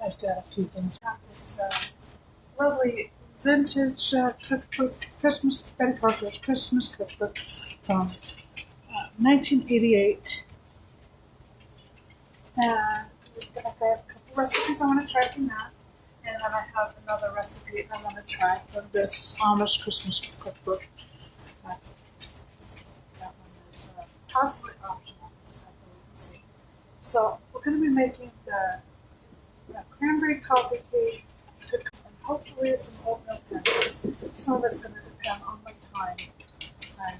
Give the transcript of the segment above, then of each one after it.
I've got a few things. Got this lovely vintage cookbook, Betty Parker's Christmas cookbook from 1988. And I've got a couple recipes I want to try from that. And then I have another recipe I want to try from this Amish Christmas cookbook. That one is possibly optional. We'll just have to wait and see. So we're going to be making the cranberry coffee cake and hopefully some oatmeal pancakes. Some of it's going to depend on my time. I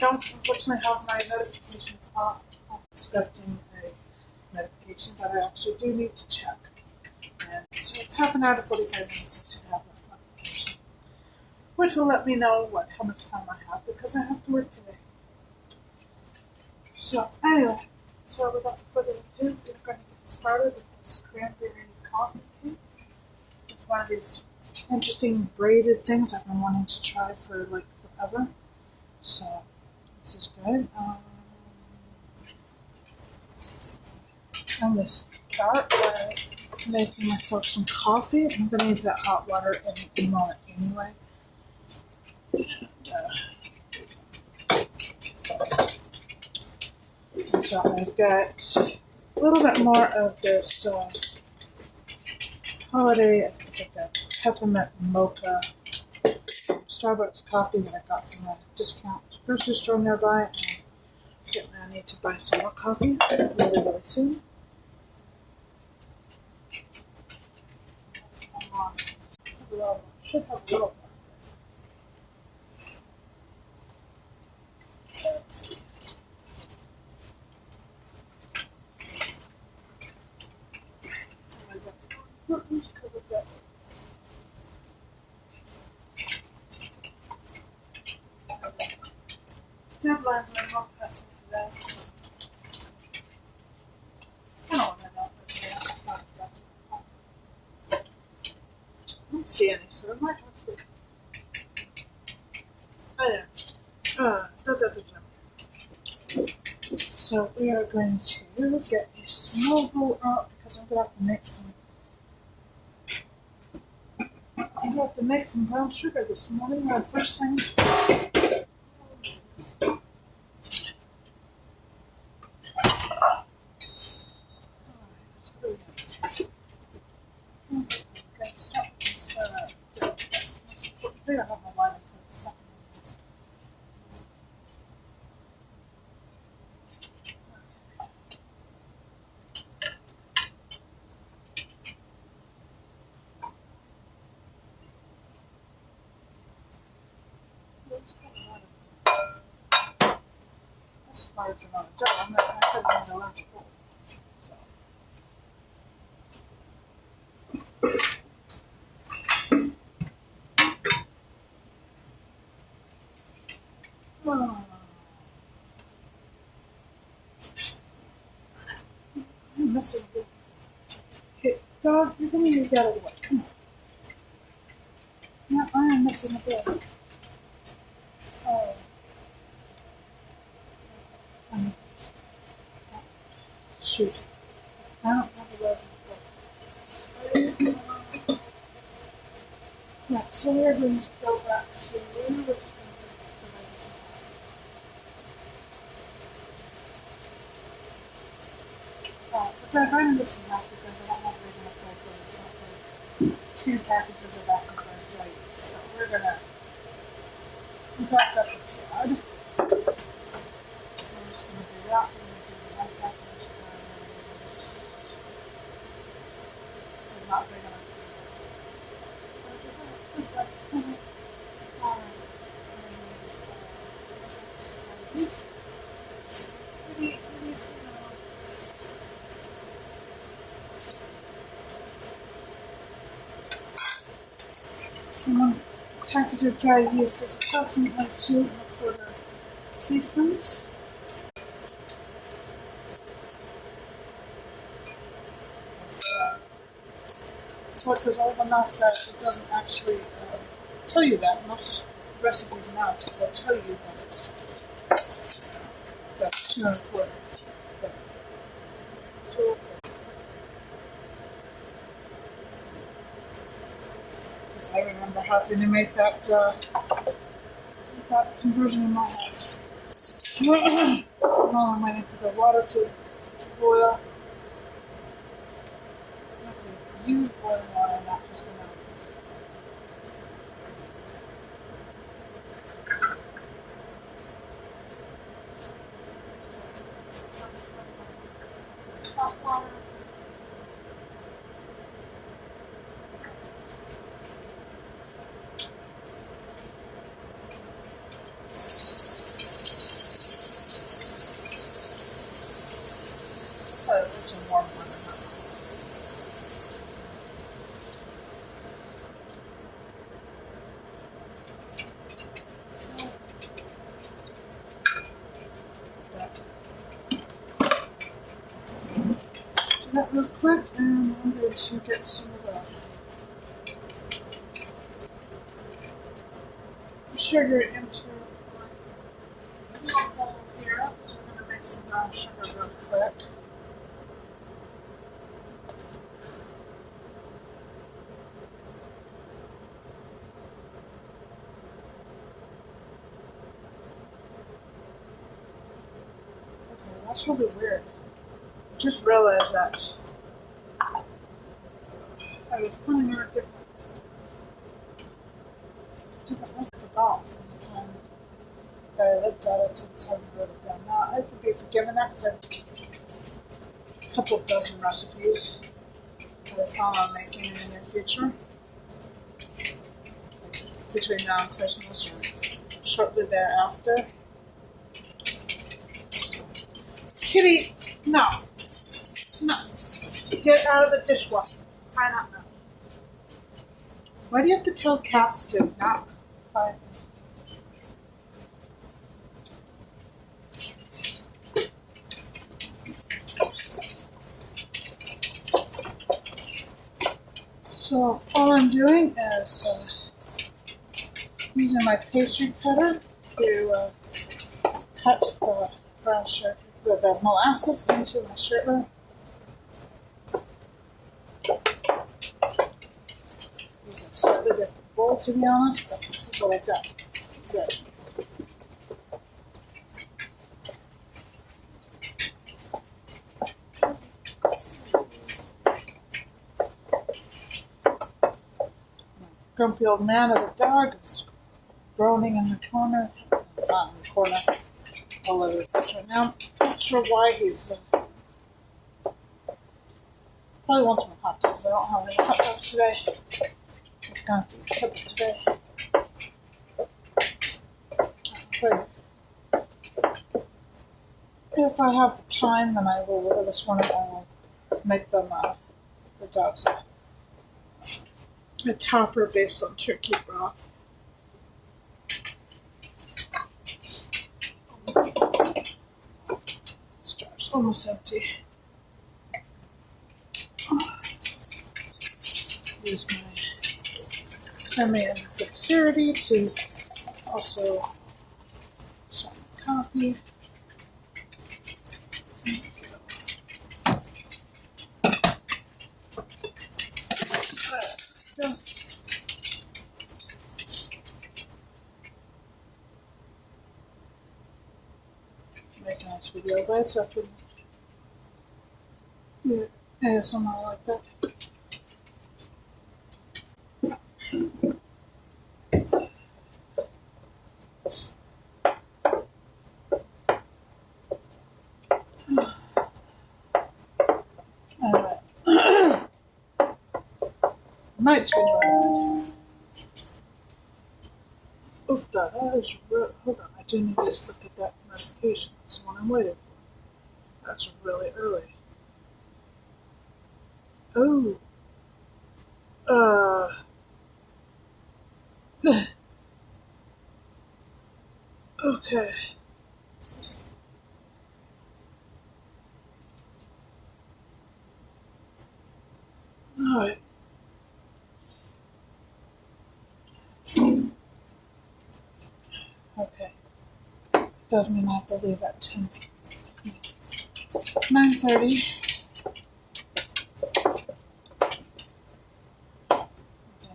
don't unfortunately have my notifications off. I'm expecting a notification, but I actually do need to check. And so half an hour to 45 minutes I should have that notification, which will let me know how much time I have because I have to work today. So anyway, so without further ado, we're going to get started with this cranberry coffee cake. It's one of these interesting braided things I've been wanting to try for like forever. So this is good. I'm going to start by making myself some coffee. I'm going to use that hot water in a moment anyway. So I've got a little bit more of this holiday, it's like a peppermint mocha Starbucks coffee that I got from a discount grocery store nearby. And I need to buy some more coffee really soon. Should have a little more. Because of that. Deadlines are not pressing today. I don't want to know for today. It's not pressing. I don't see any, so I might have to. Oh yeah. So we are going to get a small bowl out because I'm going to have to mix some. I'm going to have to make some brown sugar this morning. First thing. That's a large amount of dough. I'm not going to put it in a large bowl. I'm missing a bit. Okay, dog, you're going to get out of the way. Come on. Yeah, I am missing a bit. Oh. Shoot. I don't have a load of. Yeah, so we're going to go back to which is going to be the legacy. But I'm finding this enough because I don't have big enough bread. It's not like 2 packages of active bread. So we're going to back up a tad. We're just going to do that. We're going to do 1 package of this is not big enough. This way. One package of dry yeast is approximately 2 1/4 teaspoons. Torch was old enough that it doesn't actually tell you that. Most recipes now will tell you that it's 2 1/4. remember having to make that conversion in my head. No, I'm waiting for the water to boil. Okay, use boiling water, not just enough. Hot water. Oh, it's a warm one. Do that real quick, and I'm going to get some of the sugar into my little bowl here. So we're going to make some brown sugar real quick. Okay, that's really weird. I just realized that I was putting her different recipe for golf from the time that I looked at it to the time I wrote it down. Now, I could be forgiven that because I have a couple dozen recipes that I plan on making in the near future. Between now and Christmas or shortly thereafter. Kitty, no. No. Get out of the dishwasher. Try not now. Why do you have to tell cats to not play? So all I'm doing is using my pastry cutter to cut the brown sugar, the molasses into my sugar. Using a slightly different bowl, to be honest, but this is what I got. Good. Grumpy old man of a dog is groaning in the corner. Not in the corner, all over the place right now. Not sure why he's probably wants some hot dogs. I don't have any hot dogs today. He's going to cook it today. If I have the time, then I will order this one and I will make them the dogs a topper based on turkey broth. This jar's almost empty. Use my semi-dexterity to also some coffee. Make a nice video by itself. Yeah, ASMR like that. Might change my mind. Oof, that is real. Hold on, I do need to just look at that notification. That's the one I'm waiting for. That's really early. Oh. Okay. Alright. Okay. Does mean I have to leave at 9:30. I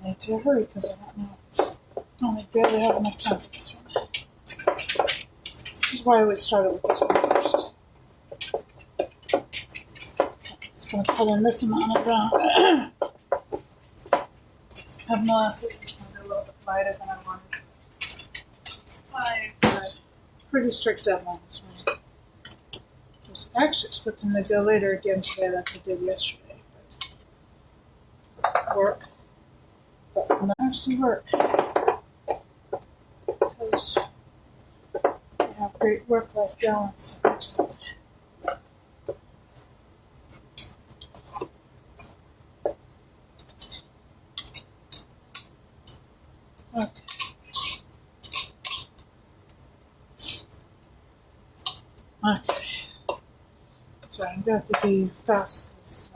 need to hurry because I don't know. I only barely have enough time for this one. This is why we started with this one first. Just gonna put in this amount of have molasses. It's gonna be a little bit lighter than I wanted. Pretty strict deadlines. I was actually expecting to go later again today like I did yesterday. But work. But not actually work. Because I have great work-life balance. Okay. Okay. So I'm going to have to be fast because,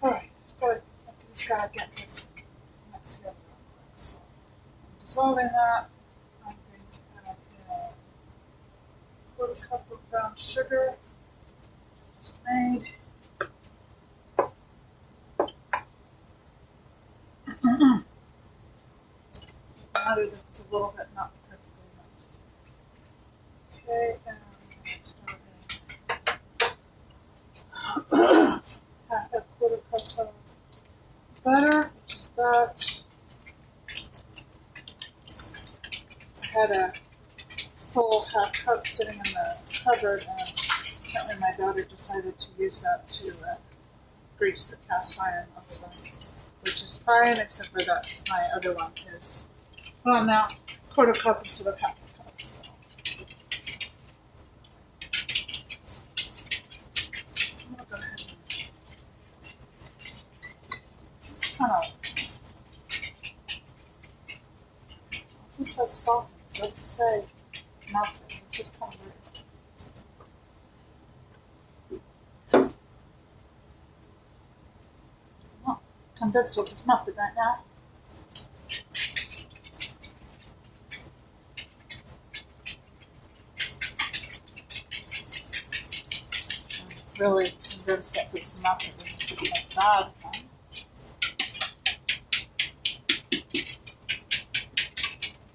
alright, just gotta get this mixed together real quick. So I'm dissolving that. I'm going to add in a quarter cup of brown sugar, just made. Added it a little bit, not perfectly mixed. Okay, and half a quarter cup of butter, which is that. I had a full half cup sitting in the cupboard, and apparently my daughter decided to use that to grease the cast iron also, which is fine, except for that my other one is, well, now quarter cup instead of half a cup. So. I'll go ahead and kind of. It just says softened. It doesn't say melted. It's just kind of weird. Oh, convinced with this melted right now. I'm really convinced that this melted is like bad.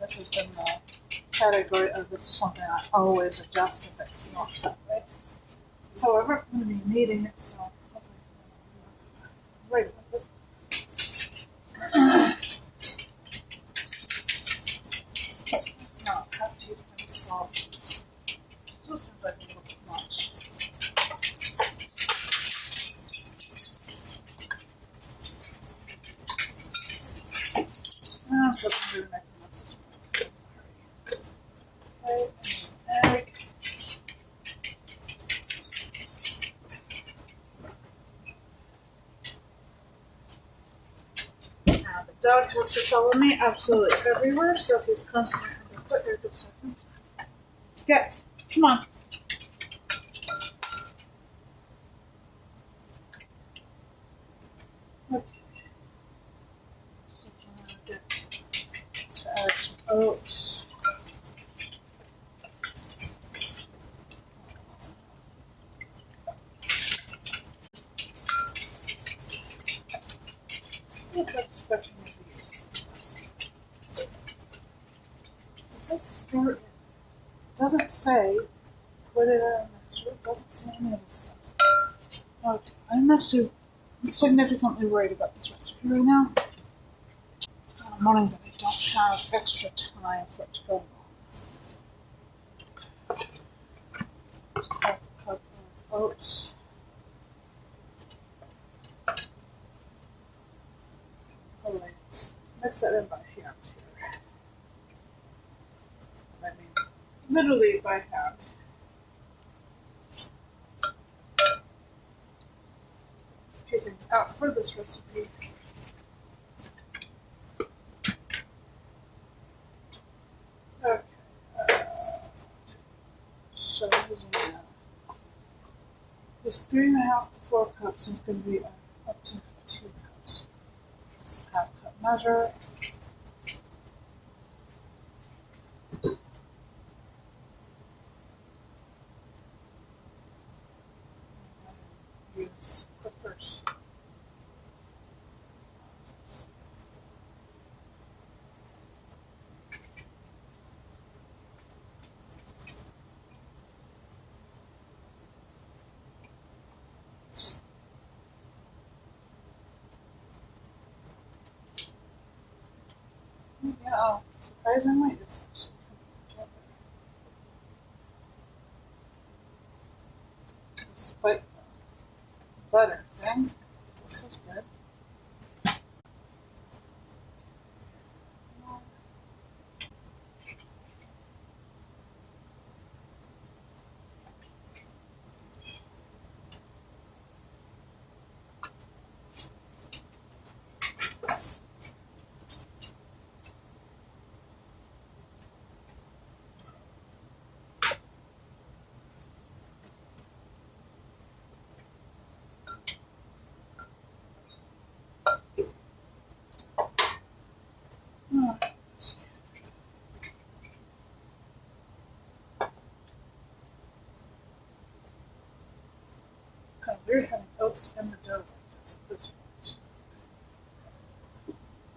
This is in the category of this is something I always adjust if it's not that way. However, I'm going to be needing it, so wait about this. No, I have to use my salt. Still seems like a little bit much. I'm just going to make this work. Okay, and an egg. Now, the dog has to follow me absolutely everywhere, so he's constantly underfoot every second. Get, come on. Okay. So I'm going to get to add some oats. I'm expecting to be using this. It says stir it. It doesn't say put it in a mixer. It doesn't say any of this stuff. Okay. I'm actually significantly worried about this recipe right now. I'm wondering that I don't have extra time for it to go wrong. Just half a cup of oats. Oh, mix that in by hand here. I mean, literally by hand. A few things out for this recipe. Okay. So using this 3.5 to 4 cups is going to be up to 2 cups. This is half cup measure. Use the first. Yeah, surprisingly, it's actually coming together. Despite the butter thing. This is good. Oh, kind of weird having oats in the dough like this at this point.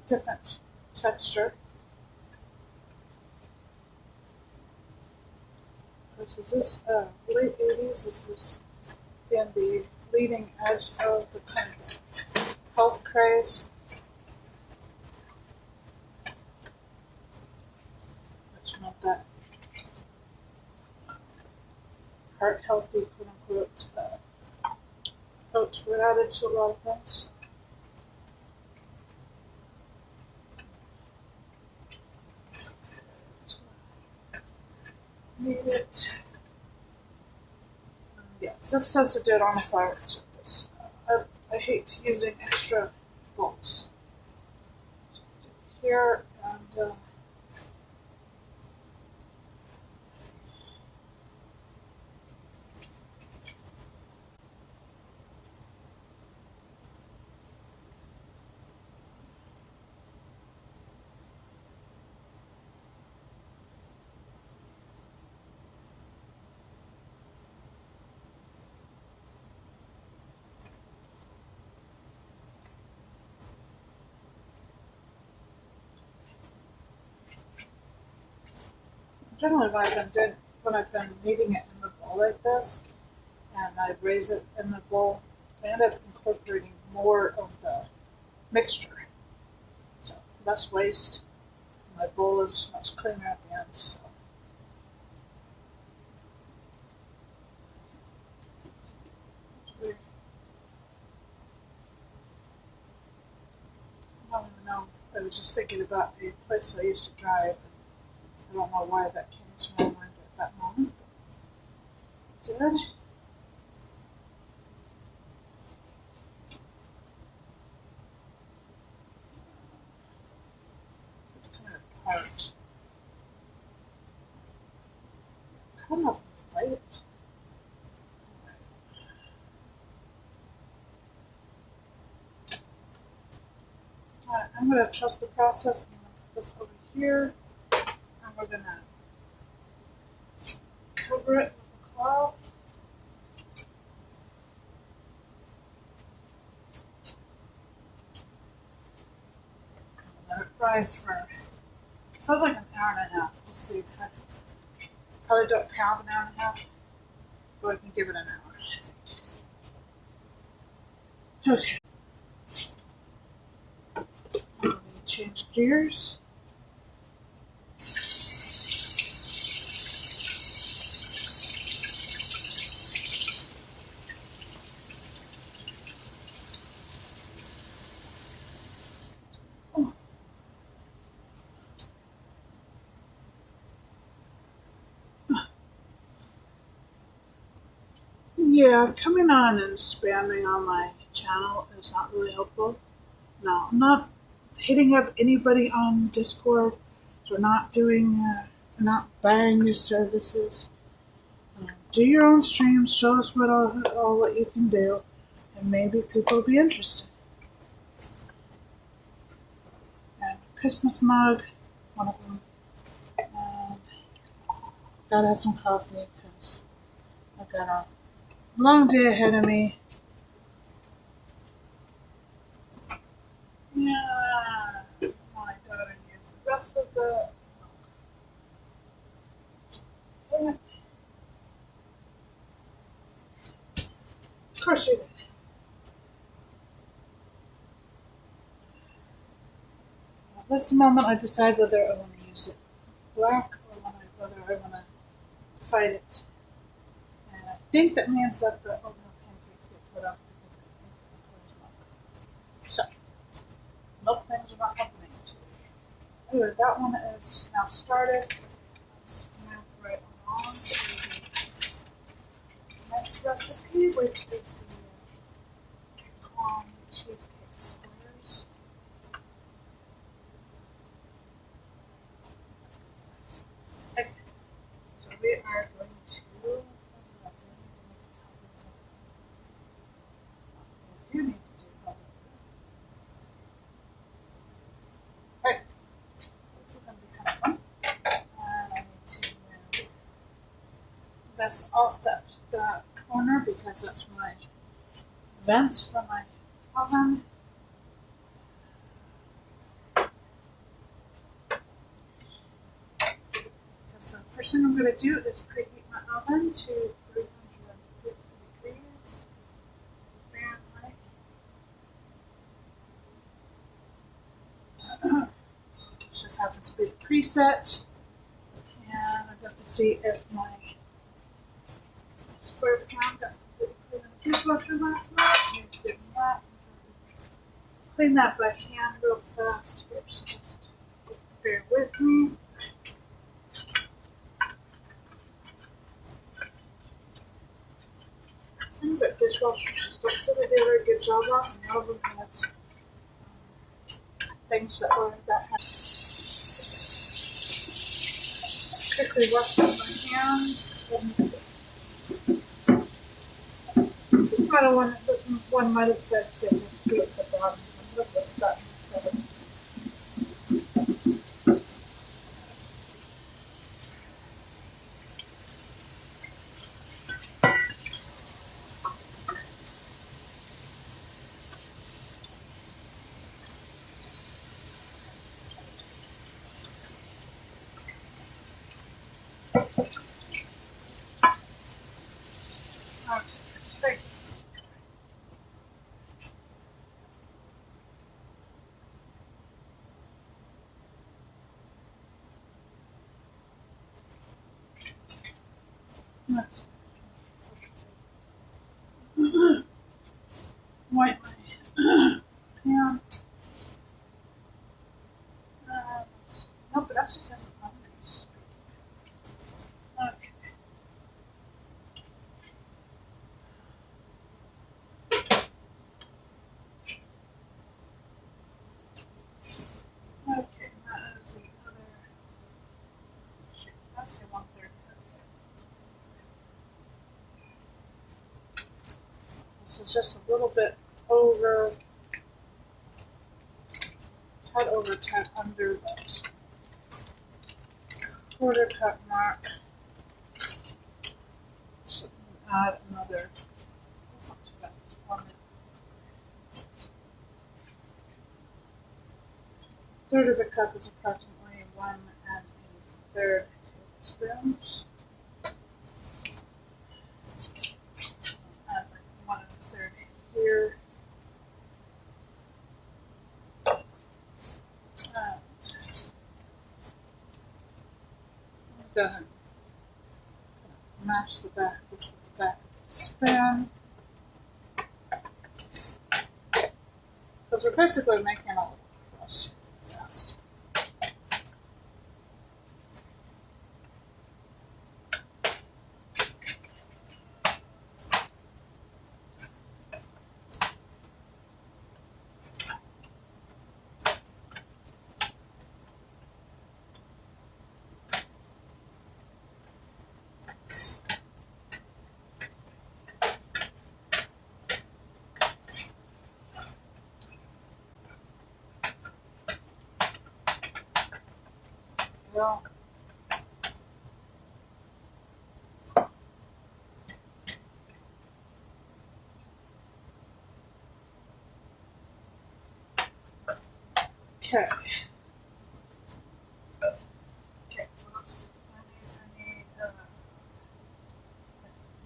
Different texture. This is this late 80s. This is in the leading edge of the kind of health craze. Which meant that heart healthy, quote unquote, oats were added to a lot of things. So, need it. Yeah, so it says to do it on a flat surface. I hate using extra bowls. So do it here and generally when I've been kneading it in the bowl like this, and I raise it in the bowl, I end up incorporating more of the mixture. So less waste. My bowl is much cleaner at the end. So it's weird. I don't even know. I was just thinking about a place I used to drive. I don't know why that came to my mind at that moment. But it did. It's kind of apart. Kind of light. Alright, I'm going to trust the process. I'm going to put this over here. And we're going to cover it with a cloth. Let it rise for, sounds like an hour and a half. Let's see. I probably don't have an hour and a half, but I can give it an hour, I think. Okay. Let me change gears. Yeah, coming on and spamming on my channel is not really helpful. No, I'm not hitting up anybody on Discord. So we're not doing, we're not buying your services. Do your own streams. Show us all what you can do, and maybe people will be interested. And Christmas mug, one of them. And gotta have some coffee because I've got a long day ahead of me. Yeah, my daughter used the rest of the. Yeah, of course you did. that's the moment I decide whether I want to use it black or whether I want to fight it. And I think that means that the oatmeal pancakes get put off because I think the color's milk. So, milk things are not happening to me. Anyway, that one is now started. Let's move right along to the next recipe, which is the pecan cheesecake squares. Okay, so we are going to. I do need to do color. Okay, this is going to be kind of fun. And I need to move this off the corner because that's my vent for my oven. Because the first thing I'm going to do is preheat my oven to 350 degrees Fahrenheit. This just happens to be the preset. And I've got to see if my square pound got completely clean in the dishwasher last night. It did not. Clean that by hand real fast here, so just bear with me. Things that dishwashers just don't seem to do a very good job of, and one of them has things that have quickly wash with my hand. This might have one might have said to just be at the bottom. I'm looking at that instead of. Okay. Let's wipe my pan. No, but that just has a boundaries. Okay. Okay, that is the other. Shoot, that's the 1/3. This is just a little bit over, tad over, tad under that quarter cup mark. So add another. That's not too bad. It's 1/3 of a cup is approximately 1 1/3 tablespoons. Add like 1 1/3 here. And go ahead and mash the back of this with the back of the spoon. Because we're basically making a little crust here fast. Well, okay. Okay, what else? I need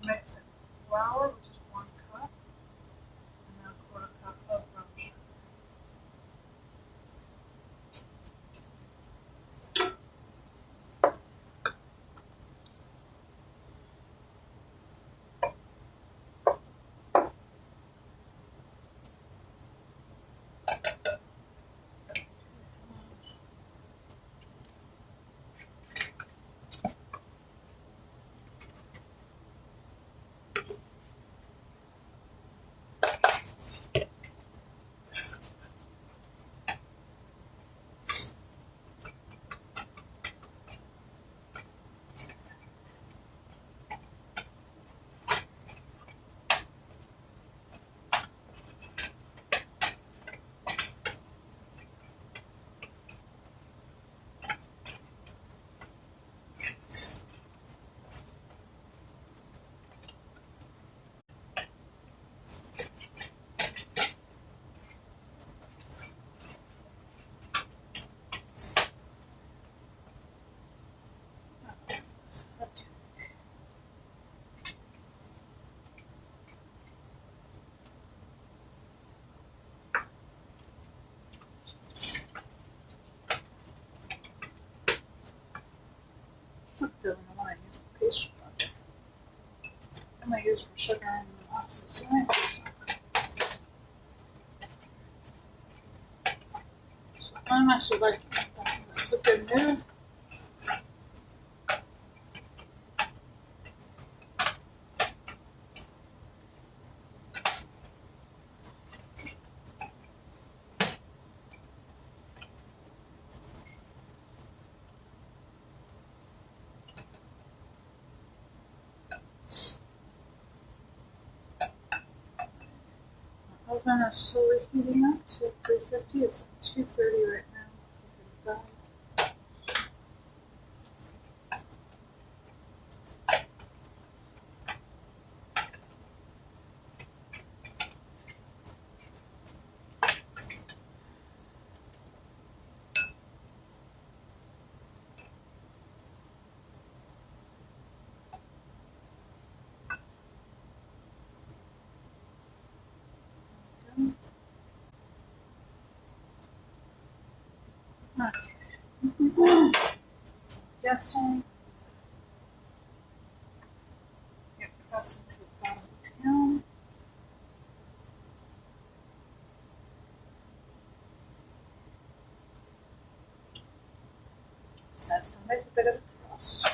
mix it flour, which is 1 cup, and then 1/4 cup of brown sugar. to use for sugar and molasses, right? So I'm actually liking that. It's a good move. Oven is slowly heating up to 350. It's at 230 right now. 235. Okay. Guessing. Get pressing to the bottom of the pan. So it's going to make a bit of a crust.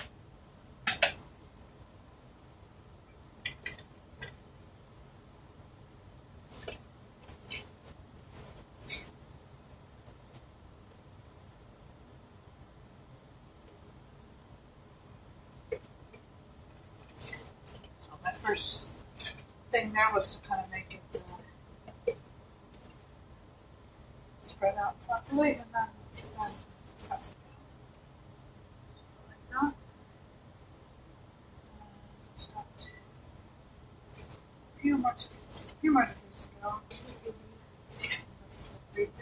So my first thing there was to kind of make it spread out properly and then press it down. So like that. And start a few more degrees to go. 280, 350.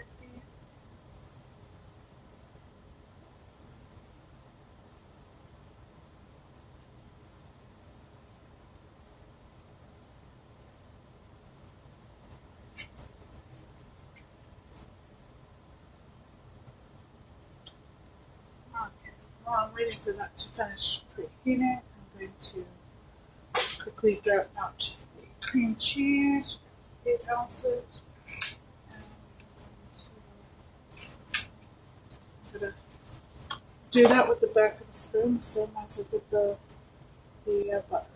Okay, while I'm waiting for that to finish preheating, I'm going to quickly get out the cream cheese, 8 ounces. And I'm going to do that with the back of the spoon, the same as I did the butter.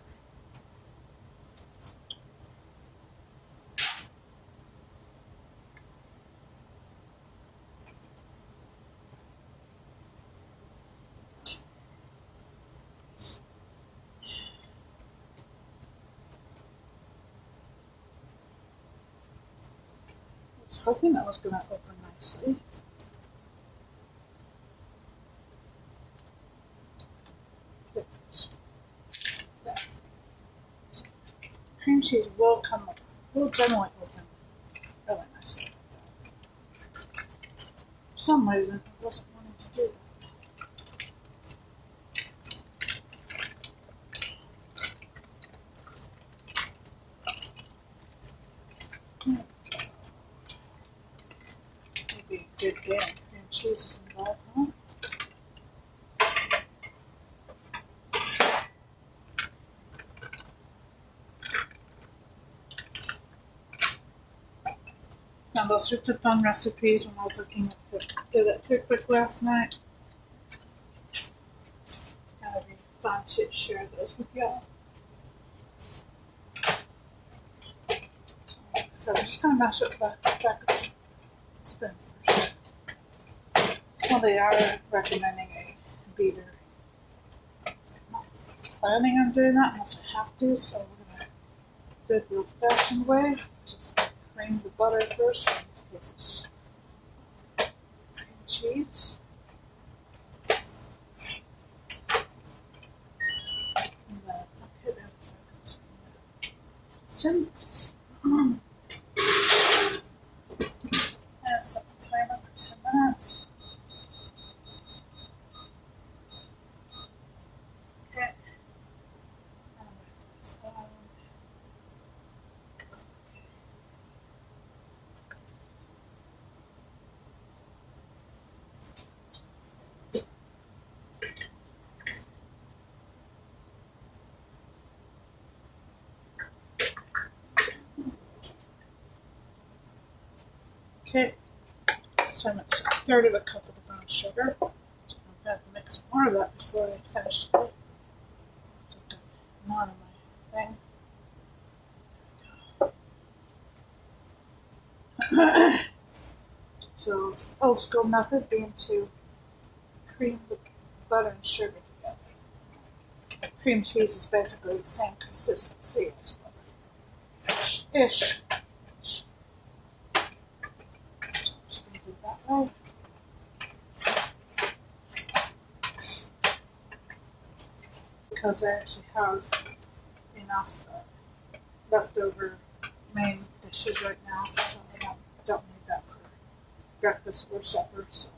I was hoping that was going to open nicely. There. So cream cheese will generally open really nicely. For some reason, I wasn't wanting to do that. Maybe a good day cream cheese is involved, huh? Now those are two fun recipes when I was looking at did it cookbook last night. It's gonna be fun to share those with y'all. So I'm just gonna mash it back of the spoon first. So they are recommending a beater. I'm not planning on doing that unless I have to, so we're gonna do it the old-fashioned way. Just cream the butter first. In this case, it's cream cheese. And then I'll hit it. And set the timer for 10 minutes. Okay. Okay, so I'm at a third of a cup of the brown sugar. So I'm going to have to mix more of that before I finish it. So I've got more of my thing. So old school method being to cream the butter and sugar together. Cream cheese is basically the same consistency as butter. Ish. So I'm just going to do it that way. Because I actually have enough leftover main dishes right now, so I don't need that for breakfast or supper. So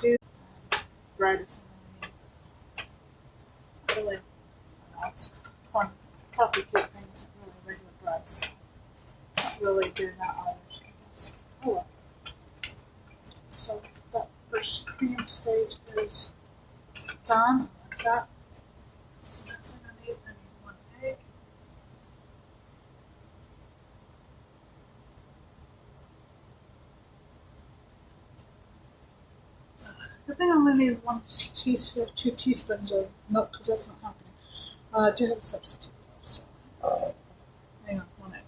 do bread is something I need. It's not really, I know, it's corn, coffee cake things, really regular breads. Not really doing that either, so I guess. Oh well. So that first cream stage is done like that. So next thing I need 1 egg. I think I only need 2 teaspoons of milk because that's not happening. I do have a substitute though, so hang on, 1 egg.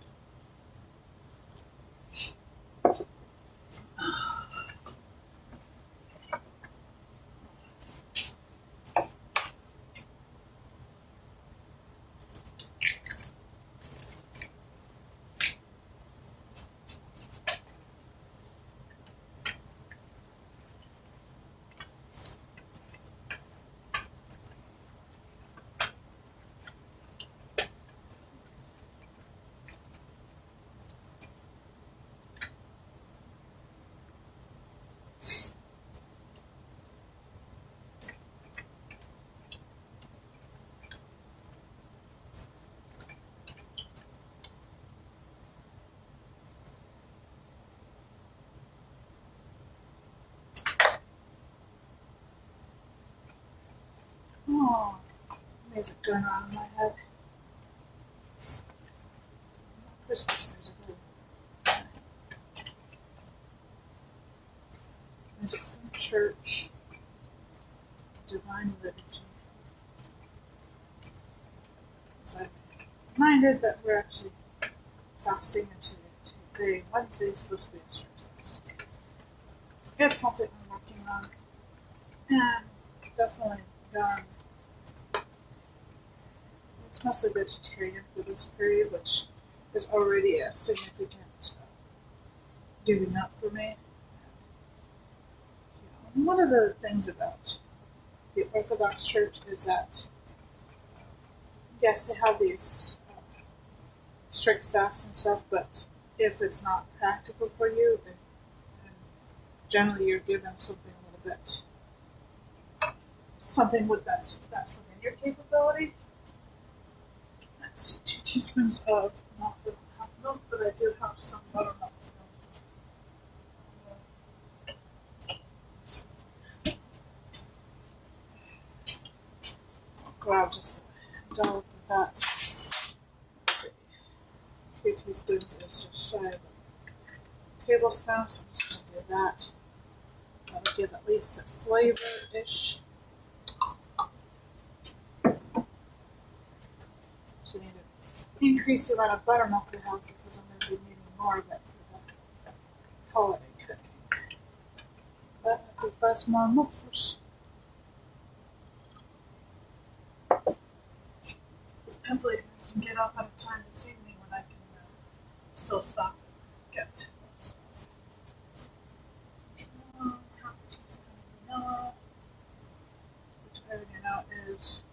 Oh, music going on in my head. Christmas music. Music from church. Divine liturgy. So I'm reminded that we're actually fasting into today. Wednesday is supposed to be a strict fast. It's something I'm working on. And definitely done. It's mostly vegetarian for this period, which is already a significant giving up for me. And one of the things about the Orthodox Church is that, yes, they have these strict fasts and stuff, but if it's not practical for you, then generally you're given something a little bit, something with that's within your capability. Let's see, 2 teaspoons of milk. I don't have milk, but I do have some buttermilk. I'll grab just a dollop of that. Let's see. 3 teaspoons is just shy of a tablespoon, so I'm just going to do that. That'll give at least a flavor-ish. So you need to increase the amount of buttermilk you have because I'm going to be needing more of it for the holiday cooking. But I have to buy some more milk first. Hopefully I can get up at a time this evening when I can still stop and get that stuff. Half a teaspoon of vanilla, which I already know is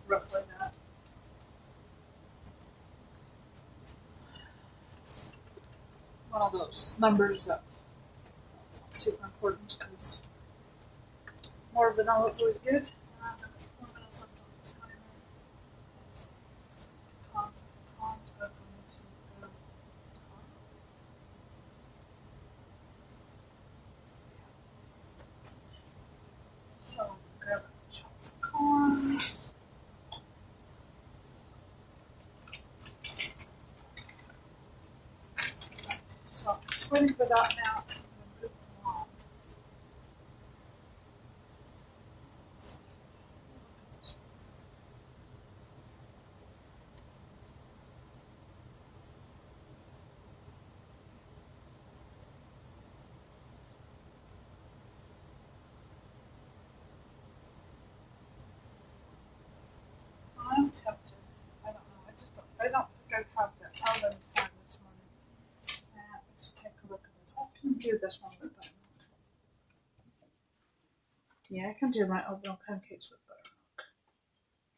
roughly that. One of those numbers that's super important because more vanilla is always good. 4 minutes left on this timer. Cons, but I'm going to go top. So grab a chopped cons. just waiting for that now. I'm tempted. I don't know. I don't think I have the oven time this morning. Let's take a look at this. I can do this one with buttermilk. Yeah, I can do my oatmeal pancakes with buttermilk.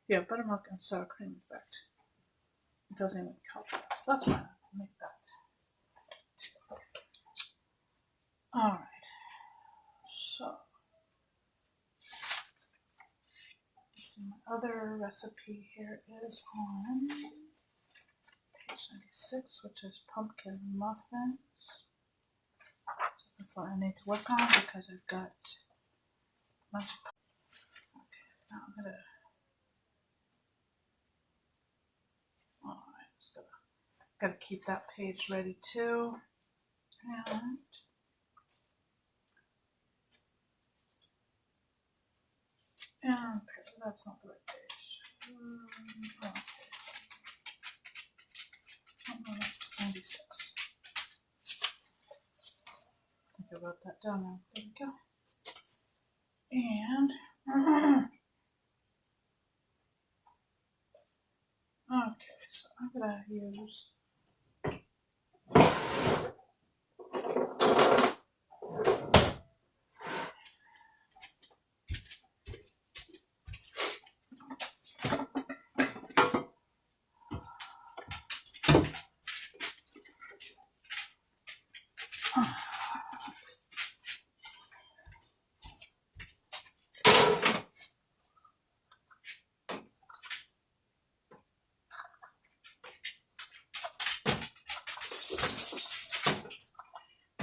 Yeah, buttermilk and sour cream, in fact. It doesn't even count for that, so that's fine. I'll make that. Alright. So my other recipe here is on page 96, which is pumpkin muffins. So that's what I need to work on because I've got a bunch of. Okay, now I'm gonna. Alright, just gotta keep that page ready too. And that's not the right page. Okay. 96. I think I wrote that down now. There we go. And okay, so I'm gonna use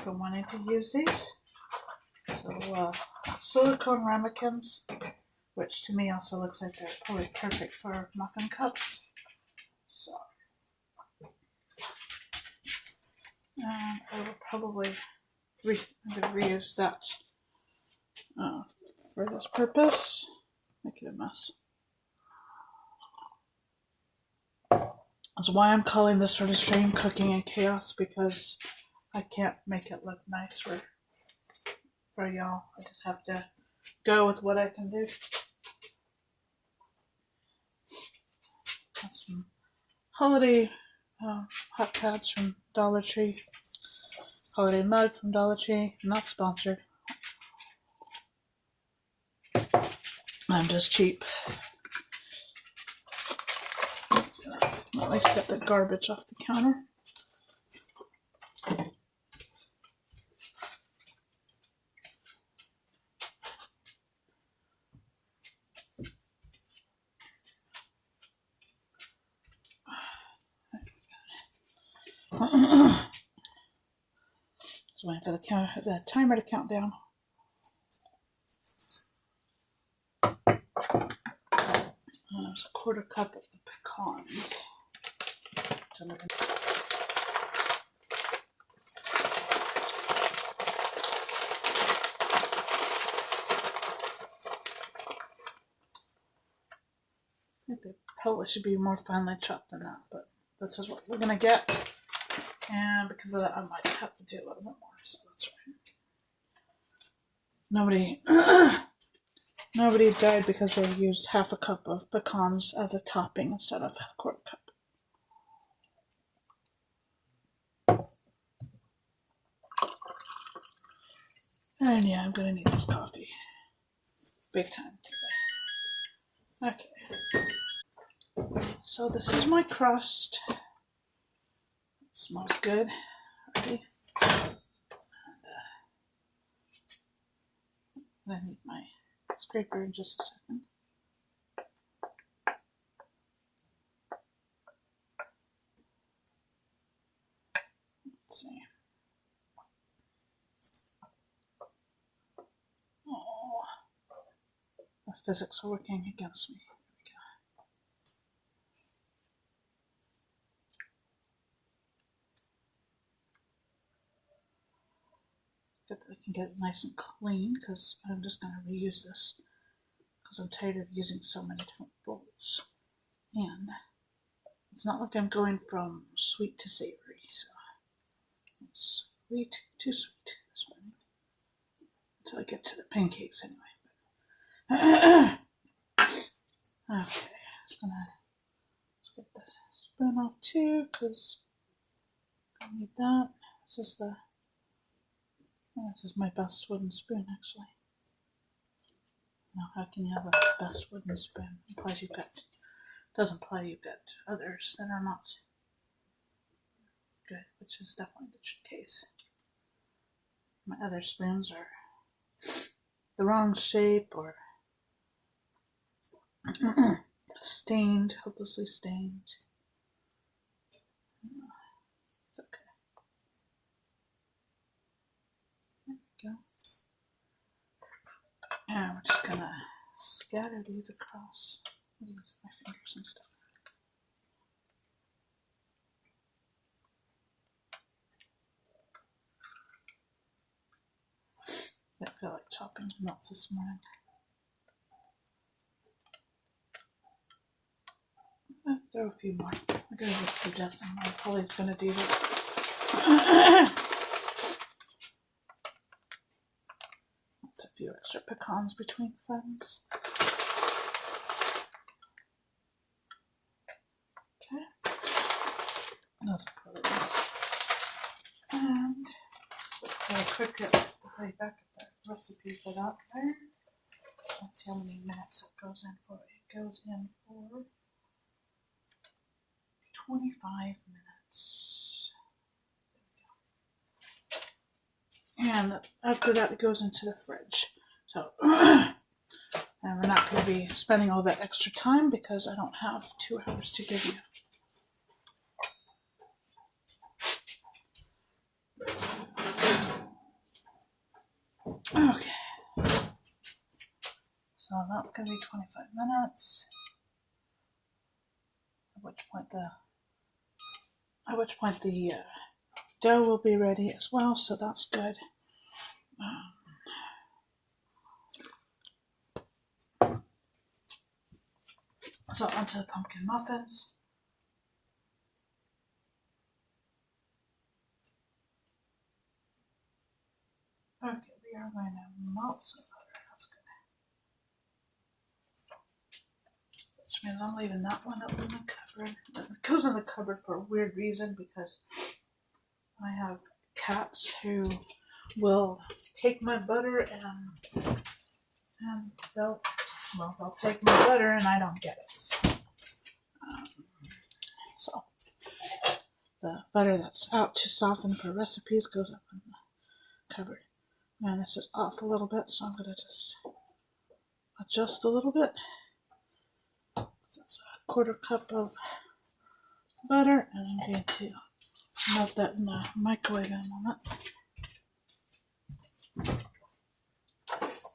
been wanting to use these. So silicone ramekins, which to me also looks like they're probably perfect for muffin cups. So and I will probably reuse that for this purpose. Make it a mess. That's why I'm calling this sort of stream Cooking in Chaos, because I can't make it look nice for y'all. I just have to go with what I can do. That's some holiday hot pads from Dollar Tree. Holiday mug from Dollar Tree. Not sponsored. I'm just cheap. At least get the garbage off the counter. Just waiting for the timer to count down. There's a quarter cup of the pecans. I think they probably should be more finely chopped than that, but this is what we're gonna get. And because of that, I might have to do a little bit more, so that's right. Nobody died because they used half a cup of pecans as a topping instead of a quarter cup. And yeah, I'm gonna need this coffee. Big time today. Okay. So this is my crust. It smells good. Ready? And I need my scraper in just a second. Let's see. Oh, the physics are working against me. I can get it nice and clean because I'm just going to reuse this because I'm tired of using so many different bowls. And it's not like I'm going from sweet to savory, so it's sweet to sweet this morning until I get to the pancakes anyway. Okay, just gonna get the spoon off too because I need that. This is my best wooden spoon actually. Now, how can you have a best wooden spoon? Doesn't imply you've got others that are not good, which is definitely the case. My other spoons are the wrong shape or stained, hopelessly stained. It's okay. There we go. And we're just gonna scatter these across my fingers and stuff. I feel like chopping nuts this morning. I'll throw a few more. I'm gonna just suggest I'm probably gonna do that. That's a few extra pecans between friends. Okay. Those are probably nice. And I'll cook it right back at the recipe for that there. Let's see how many minutes it goes in for. It goes in for 25 minutes. There we go. And after that, it goes into the fridge. So, and we're not going to be spending all that extra time because I don't have 2 hours to give you. Okay. So that's going to be 25 minutes. At which point the dough will be ready as well, so that's good. So onto the pumpkin muffins. Okay, we are going to melt some butter. That's good. Which means I'm leaving that one up in the cupboard. It goes in the cupboard for a weird reason because I have cats who will take my butter and they'll take my butter and I don't get it. So the butter that's out to soften for recipes goes up in the cupboard. And this is off a little bit, so I'm going to just adjust a little bit. That's a 1/4 cup of butter, and I'm going to melt that in the microwave in a moment. So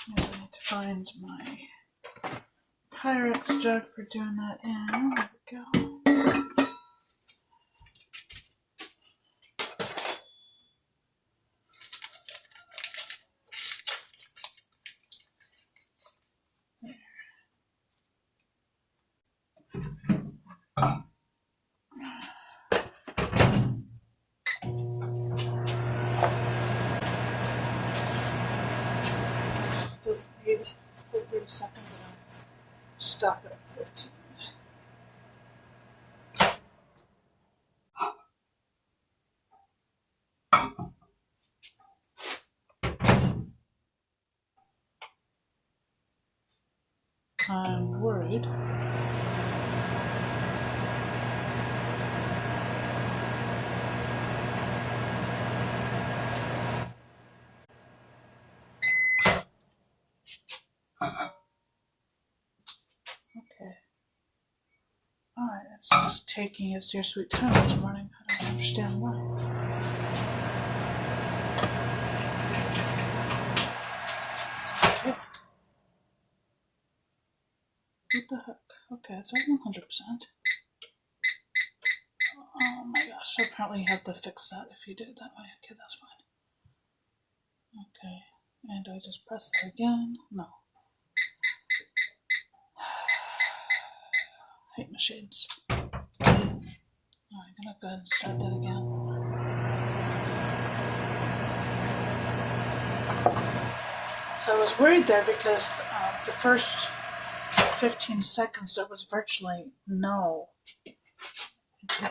I need to find my Pyrex jug for doing that in. There we go. Doesn't need 30 seconds and I'll stop it at 15. I'm worried. Okay. Alright, it's just taking its dear sweet time this morning. I don't understand why. Okay. What the heck? Okay, it's at 100%. Oh my gosh, so apparently you have to fix that if you did it that way. Okay, that's fine. Okay, and I just press that again. No. Hate machines. I'm gonna go ahead and start that again. So I was worried there because the first 15 seconds there was virtually no. It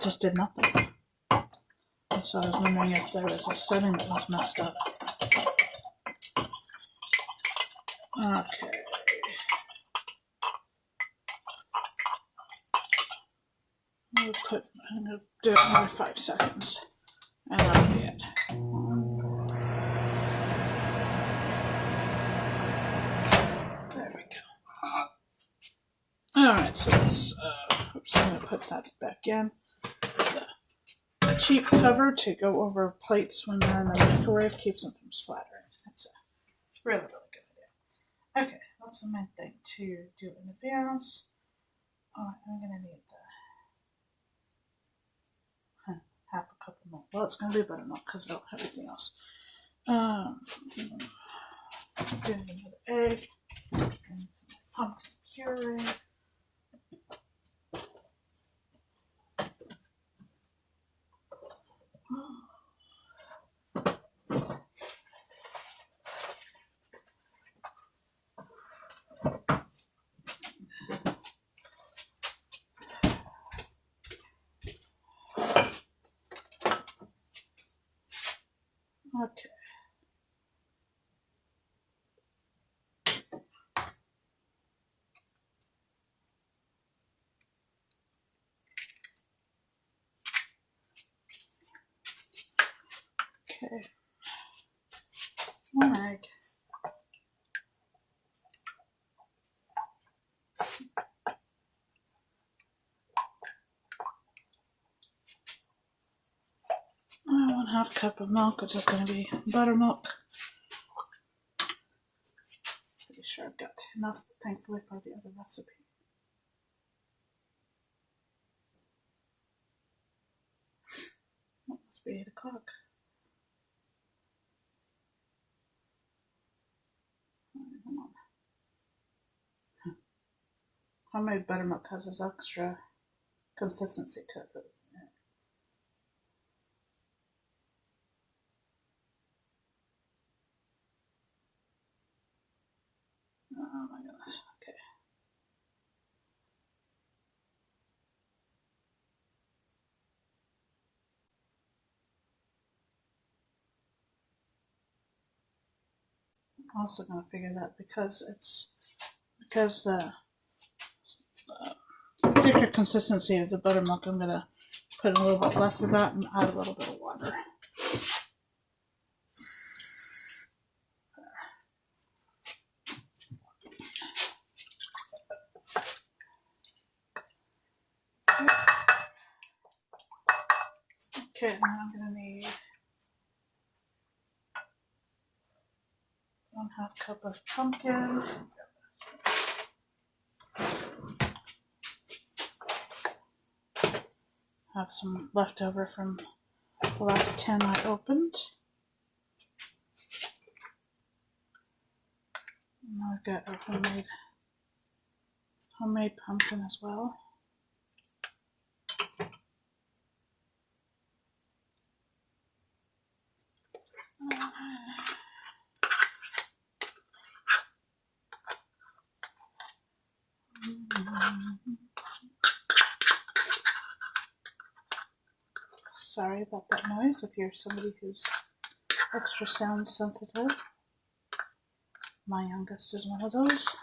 just did nothing. And so I was wondering if there was a setting that was messed up. Okay. I'm gonna do it another 5 seconds. And that'll be it. There we go. Alright, so let's, oops, I'm gonna put that back in. The cheap cover to go over plates when they're in the microwave keeps them from splattering. That's a really, really good idea. Okay, that's the main thing to do in advance. Oh, I'm gonna need the half a cup of milk. Well, it's gonna be buttermilk because I don't have anything else. Do another egg and some pumpkin puree. Okay. Okay. 1 egg. And 1/2 cup of milk, which is going to be buttermilk. Pretty sure I've got enough, thankfully, for the other recipe. It must be 8 o'clock. Come on. Homemade buttermilk has this extra consistency to it. Oh my goodness. Okay. I'm also going to figure that because the thicker consistency of the buttermilk, I'm going to put a little bit less of that and add a little bit of water. Okay, now I'm going to need 1/2 cup of pumpkin. Have some leftover from the last 10 I opened. And I've got a homemade pumpkin as well. Sorry about that noise if you're somebody who's extra sound sensitive. My youngest is one of those.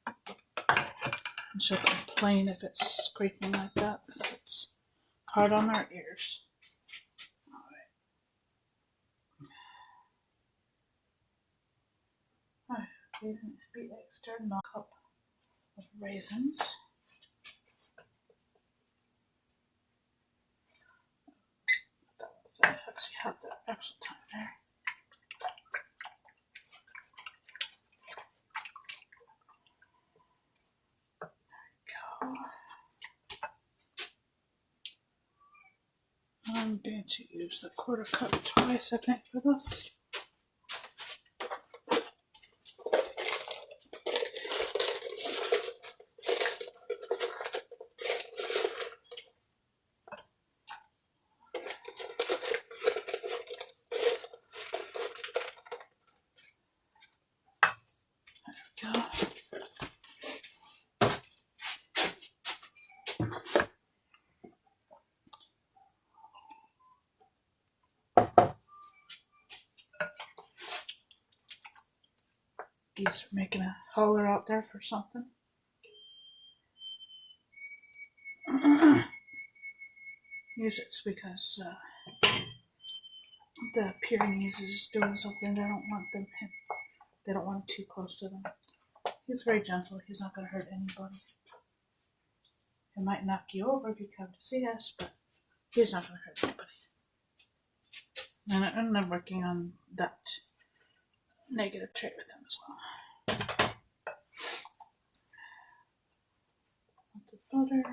And she'll complain if it's scraping like that because it's hard on their ears. Alright. Beat extra cup of raisins. I actually had the extra time there. There we go. I'm going to use the 1/4 cup twice, I think, for this. geese are making a holler out there for something. Usually it's because the Pyrenees is doing something. They don't want them. They don't want too close to them. He's very gentle. He's not going to hurt anybody. He might knock you over if you come to see us, but he's not going to hurt anybody. And I'm working on that negative trait with him as well. Lots of butter.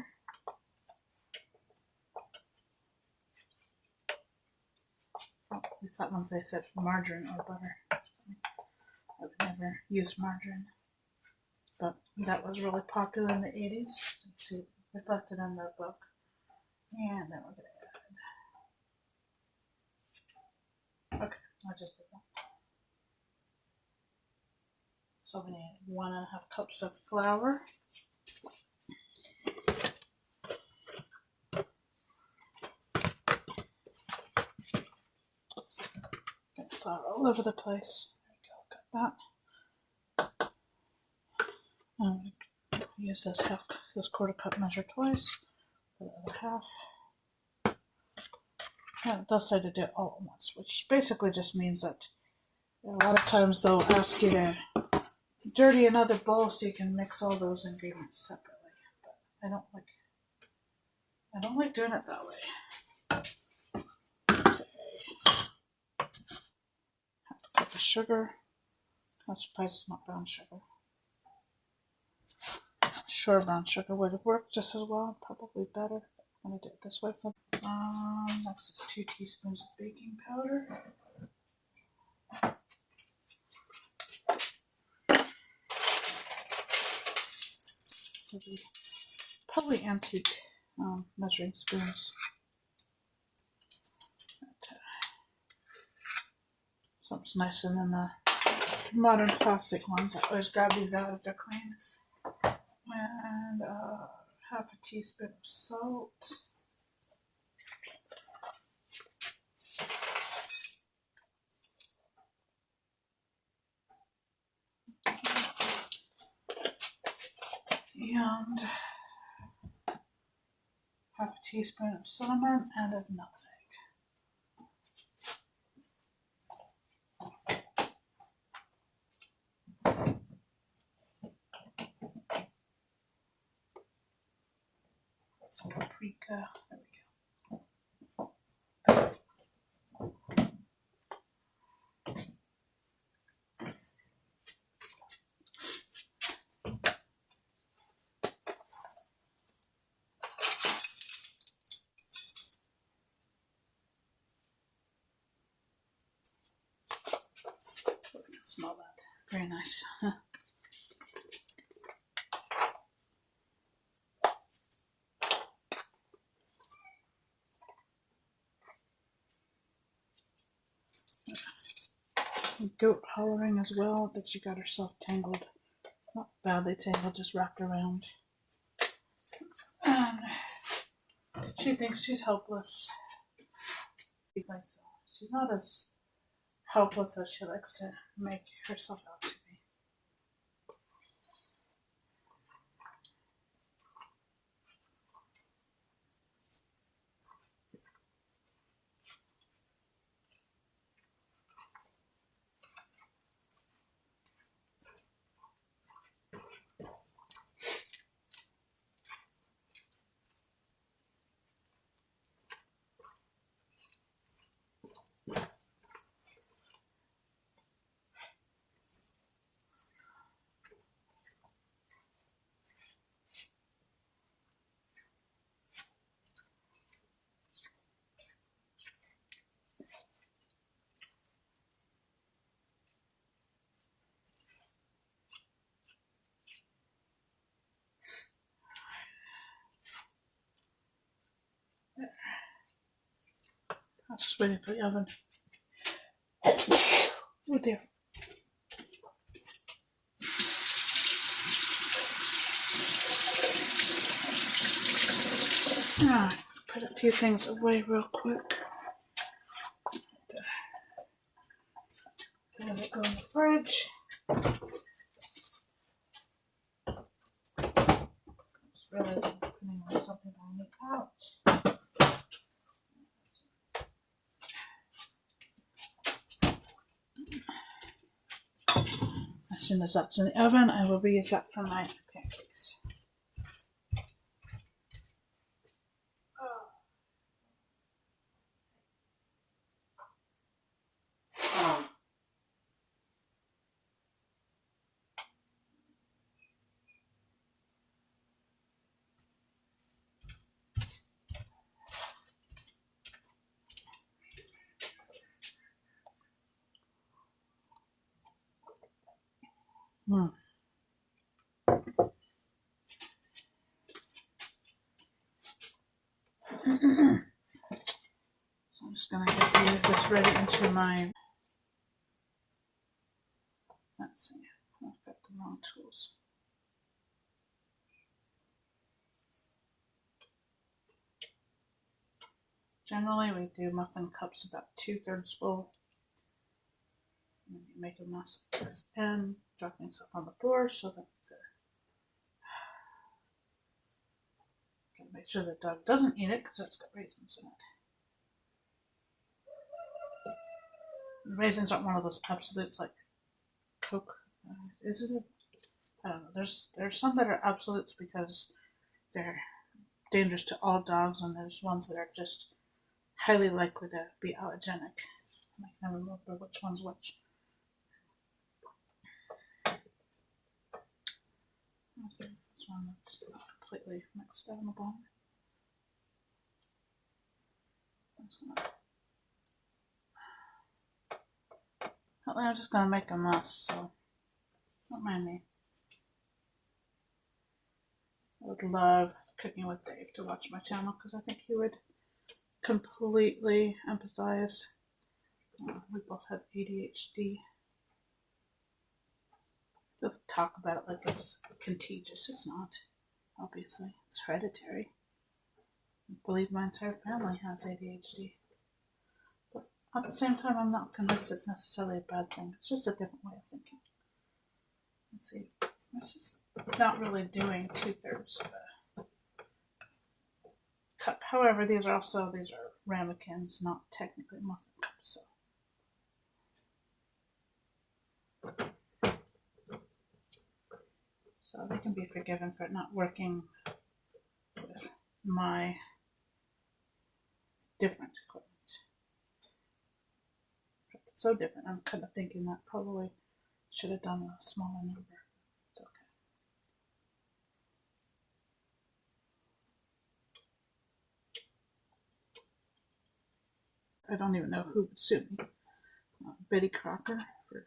Oh, it's that ones they said margarine or butter. That's funny. I've never used margarine, but that was really popular in the 80s. Let's see, reflected in the book. And then we're going to add. Okay, I just did that. So we need 1.5 cups of flour. Get flour all over the place. There we go, got that. I'm going to use this 1/4 cup measure twice for the other half. And it does say to do it all at once, which basically just means that a lot of times they'll ask you to dirty another bowl so you can mix all those ingredients separately. But I don't like doing it that way. Okay. 1/2 cup of sugar. I'm surprised it's not brown sugar. I'm sure brown sugar would have worked just as well, probably better. I'm gonna do it this way for. Next is 2 teaspoons of baking powder. Probably antique measuring spoons. Something's nicer than the modern plastic ones. I always grab these out if they're clean. And 1/2 teaspoon of salt. And 1/2 teaspoon of cinnamon and of nutmeg. Some paprika. There we go. Smell that. Very nice. Goat hollering as well, that she got herself tangled. Not badly tangled, just wrapped around. And she thinks she's helpless. She thinks so. She's not as helpless as she likes to make herself out to be. I was just waiting for the oven. Oh dear. Put a few things away real quick. Let it go in the fridge. realize I'm putting on something I need out. As soon as that's in the oven, I will reuse that for my pancakes. Mm. So I'm just going to get this ready into my, let's see, I've got the wrong tools. Generally, we do muffin cups about 2/3 full. And you make a mess of this and dropping stuff on the floor so that gotta make sure the dog doesn't eat it because it's got raisins in it. The raisins aren't one of those absolutes like Coke. Is it? I don't know. There's some that are absolutes because they're dangerous to all dogs, and there's ones that are just highly likely to be allergenic. I can't remember which one's which. Okay, this one that's not completely mixed down the bottom. I'm just gonna make a mess, so don't mind me. I would love Cooking with Dave to watch my channel because I think he would completely empathize. We both have ADHD. Just talk about it like it's contagious. It's not, obviously. It's hereditary. I believe my entire family has ADHD. But at the same time, I'm not convinced it's necessarily a bad thing. It's just a different way of thinking. Let's see. It's just not really doing 2/3 of a cup. However, these are ramekins, not technically muffin cups. So they can be forgiven for not working with my different equipment. It's so different. I'm kind of thinking that probably should have done a smaller number. It's okay. I don't even know who would sue me. Betty Crocker for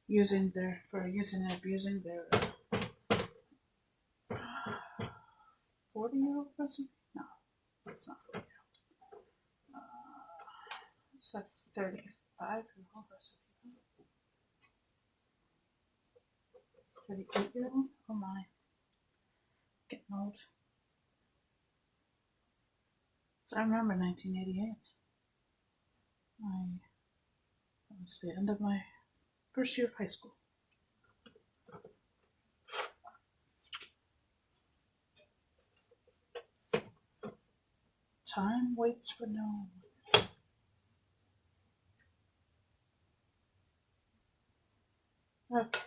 using and abusing their 40-year-old recipe? No, it's not 40-year-old. It's a 35-year-old recipe. 38-year-old? Oh my. Getting old. So I remember 1988. It was the end of my first year of high school. Time waits for no one. Okay.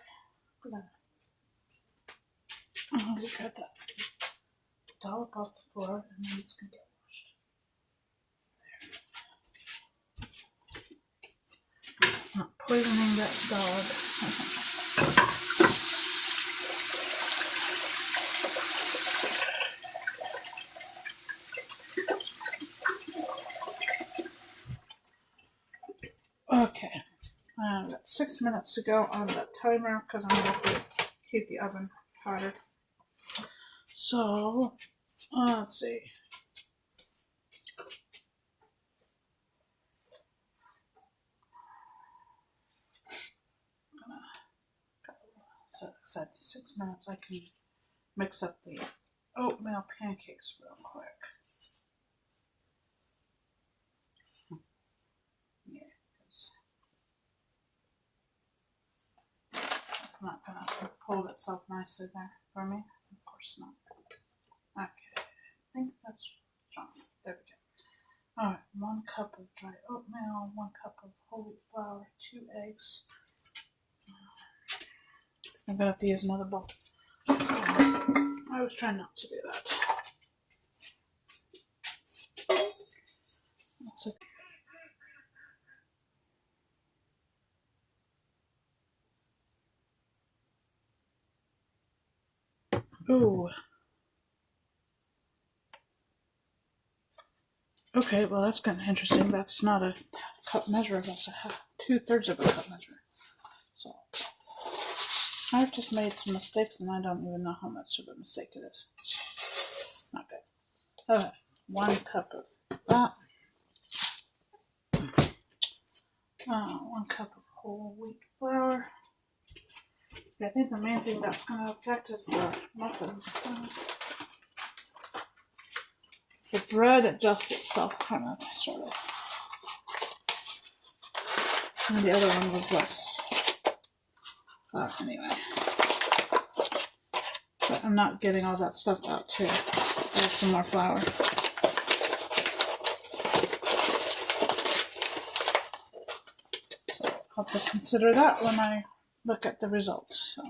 We've got that dollop off the floor, and then it's going to get washed. There. Not poisoning that dog. Okay. I've got 6 minutes to go on that timer because I'm going to heat the oven hotter. So, let's see. So, 6 minutes. I can mix up the oatmeal pancakes real quick. Yeah, because it's not going to hold itself nicely there for me. Of course not. think that's strong. There we go. Alright, 1 cup of dry oatmeal, 1 cup of whole wheat flour, 2 eggs. I'm gonna have to use another bowl. I was trying not to do that. That's it. Ooh. Okay, well that's kind of interesting. That's not a cup measure, that's a 2/3 of a cup measure. So I've just made some mistakes and I don't even know how much of a mistake it is. Not good. Okay, 1 cup of that. 1 cup of whole wheat flour. I think the main thing that's going to affect is the muffins. The bread adjusts itself kind of, sort of. And the other one was less. Anyway. But I'm not getting all that stuff out too. Add some more flour. So I'll have to consider that when I look at the results. So.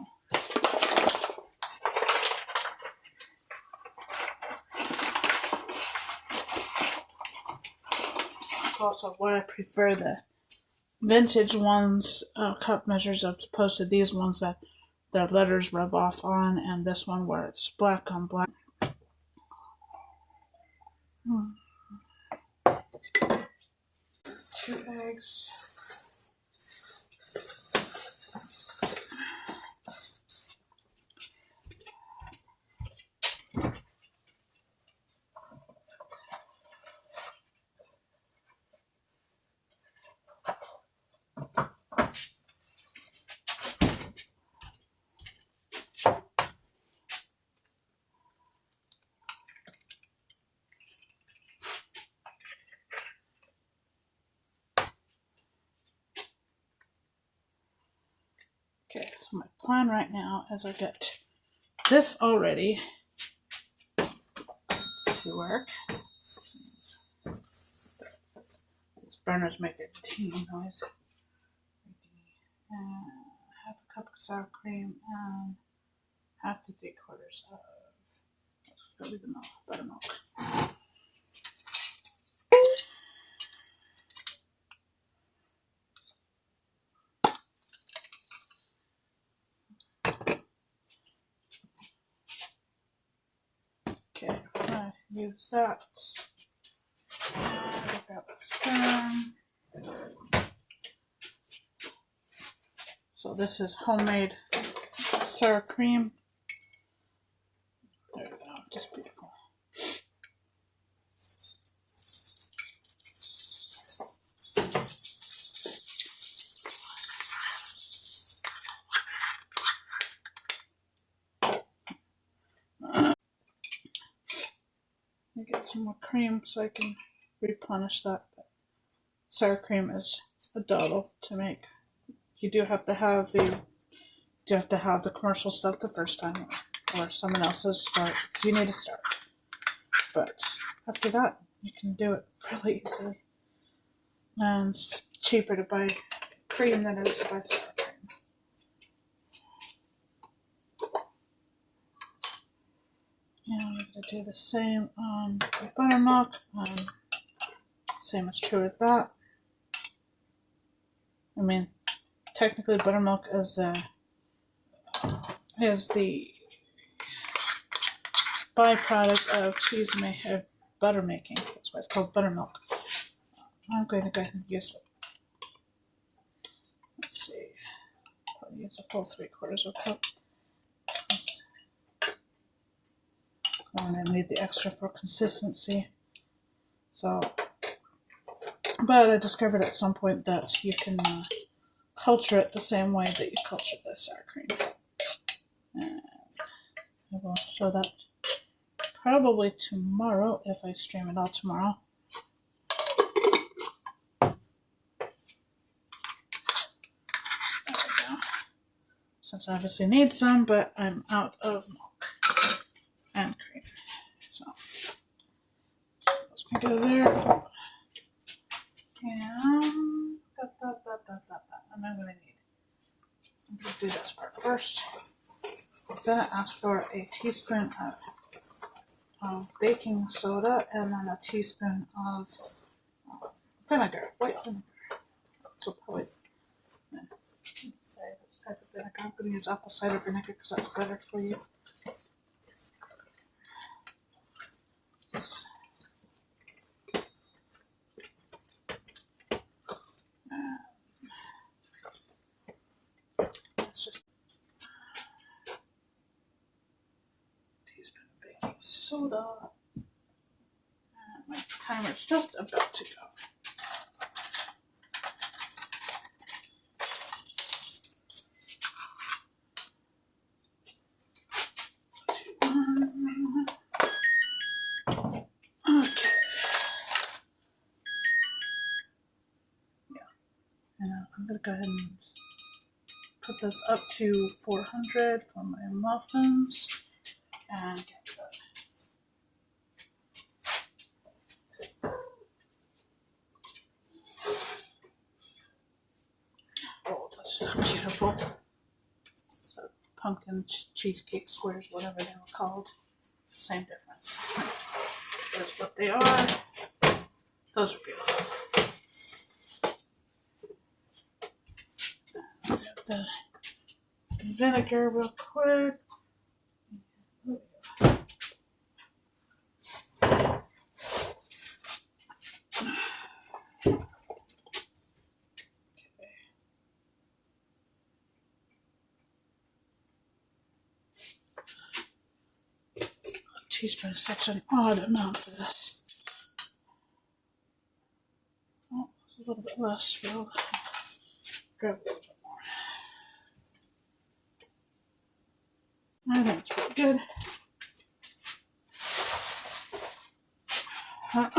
Also, why I prefer the vintage ones, cup measures, as opposed to these ones that the letters rub off on, and this one where it's black on black. 2 eggs. Okay, so my plan right now is I get this all ready to work. These burners make a teeny noise. Half a cup of sour cream and half to 3/4 of probably the milk, buttermilk. Okay, I use that. Take out the spoon. So this is homemade sour cream. There we go, just beautiful. Get some more cream so I can replenish that. But sour cream is a doddle to make. You do have to have the commercial stuff the first time, or someone else's start. So you need to start. But after that, you can do it really easily. And it's cheaper to buy cream than it is to buy sour cream. And I'm going to do the same on the buttermilk. Same is true with that. I mean, technically buttermilk is the byproduct of butter making. That's why it's called buttermilk. I'm going to go ahead and use it. Let's see. I'll use a full 3/4 of a cup. And I need the extra for consistency. So, but I discovered at some point that you can culture it the same way that you culture the sour cream. And I will show that probably tomorrow if I stream it all tomorrow. There we go. Since I obviously need some, but I'm out of milk and cream. So Go there. And I'm going to need, I'm going to do this part first. Then I ask for a teaspoon of baking soda and then a teaspoon of vinegar, white vinegar. So probably, let me say this type of vinegar. I'm going to use apple cider vinegar because that's better for you. It's just a teaspoon of baking soda. And my timer's just about to go. Okay. Yeah. And I'm going to go ahead and put this up to 400 for my muffins and get that. Oh, that's so beautiful. So pumpkin cheesecake squares, whatever they were called. Same difference. There's what they are. Those are beautiful. Get the vinegar real quick. A teaspoon is such an odd amount for this. Oh, it's a little bit less. We'll grab a little bit more. I think it's pretty good. Okay.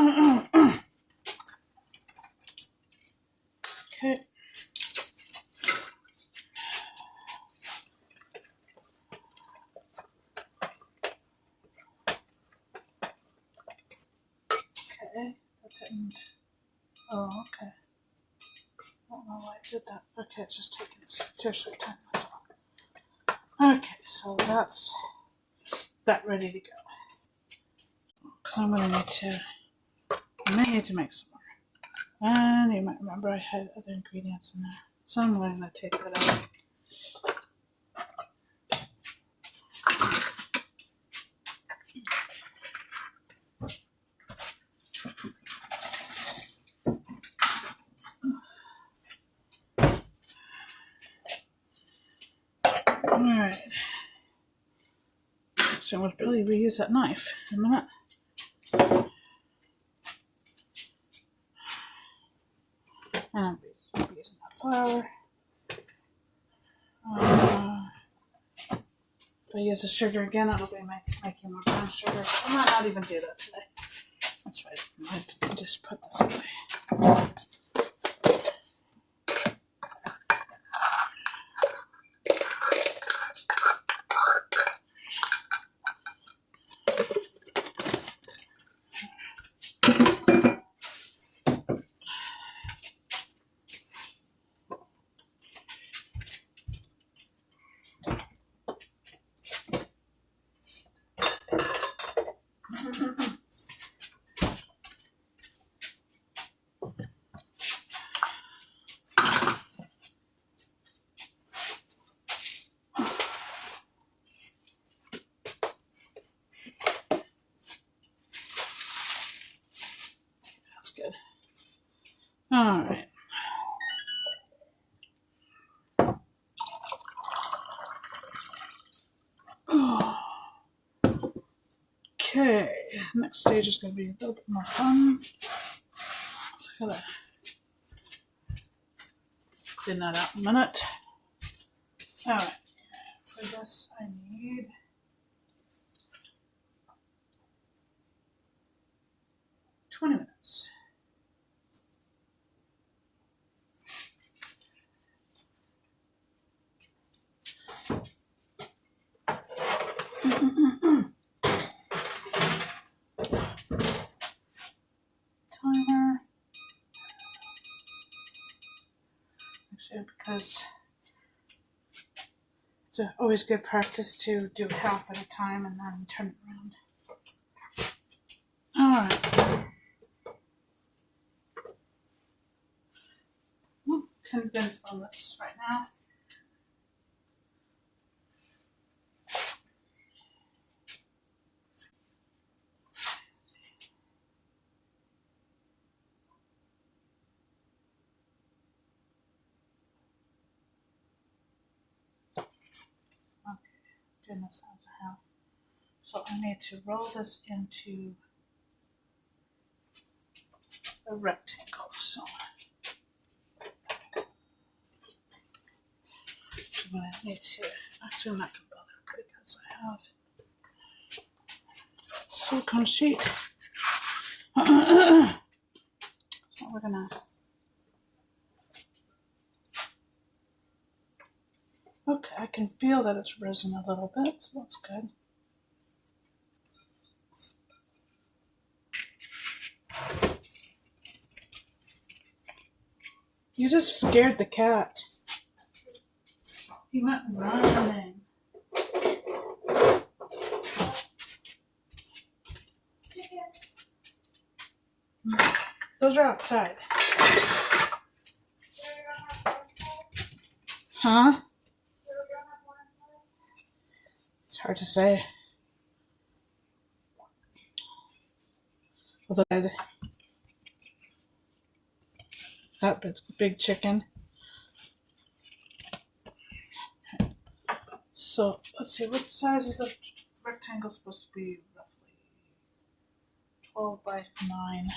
Okay, that didn't. Oh, okay. I don't know why I did that. Okay, it's just taking seriously time. That's all. Okay, so that's that ready to go. Because I'm gonna need to. I may need to make some more. And you might remember I had other ingredients in there, so I'm going to take that out. Alright. So I'm going to probably reuse that knife in a minute. And I'm using that flour. If I use the sugar again, it'll be making more brown sugar. I might not even do that today. That's right. I might just put this away. That's good. All right. Okay, next stage is going to be a little bit more fun. So I'm going to thin that out in a minute. Alright, for this I need 20 minutes. timer. Actually, because it's always good practice to do half at a time and then turn it around. Alright. I'm convinced on this right now. Goodness, as a half. So I need to roll this into a rectangle. So what I need to, actually I'm not going to bother because I have silicone sheet. So we're gonna, okay, I can feel that it's risen a little bit, so that's good. You just scared the cat. He went running. Those are outside. Huh? It's hard to say. Although that big chicken. So let's see, what size is the rectangle supposed to be? Roughly 12 by 9.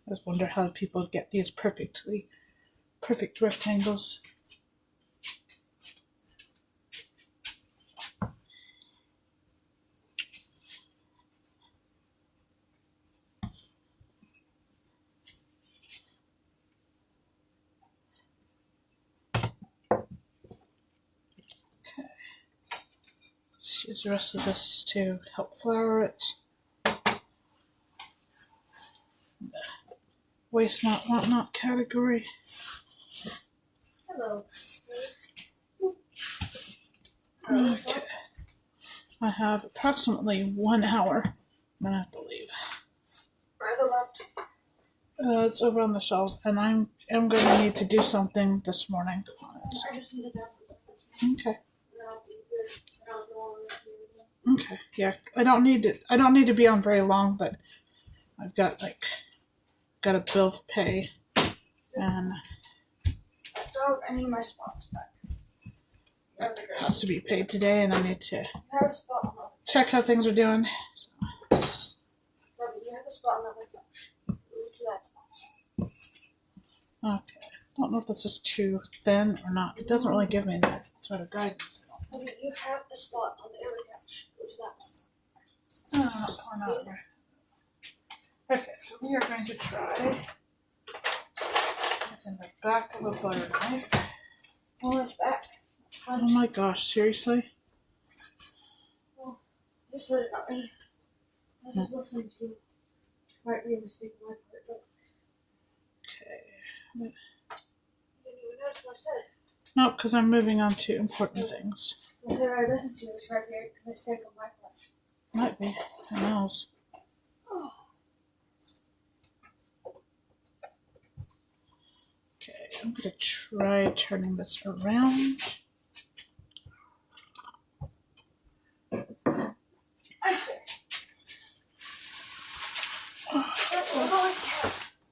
I just wonder how people get these perfect rectangles. Let's use the rest of this to help flour it. Waste not, want not category. Hello. Okay. I have approximately 1 hour. Then I have to leave. Where the laptop? It's over on the shelves, and I'm going to need to do something this morning on it. I just need a download. Okay. I don't know. Okay. Yeah. I don't need to be on very long, but I've got a bill to pay, and Dog, I need my spot back. it has to be paid today, and I need to You have a spot on that. check how things are doing. No, but you have a spot on that window. Move to that spot. Okay. Don't know if this is too thin or not. It doesn't really give me that sort of guidance. No, but you have a spot on the other couch. Go to that one. Oh, not pouring out there. Okay, so we are going to try this in the back of a butter knife. Pull it back. Oh my gosh, seriously? You said it, not me. I was just listening to you. Might be a mistake on my part, but Okay. you didn't even notice what I said. No, because I'm moving on to important things. I said I listened to it. It might be a mistake on my part. Might be. Who knows? Oh. Okay, I'm going to try turning this around. I see.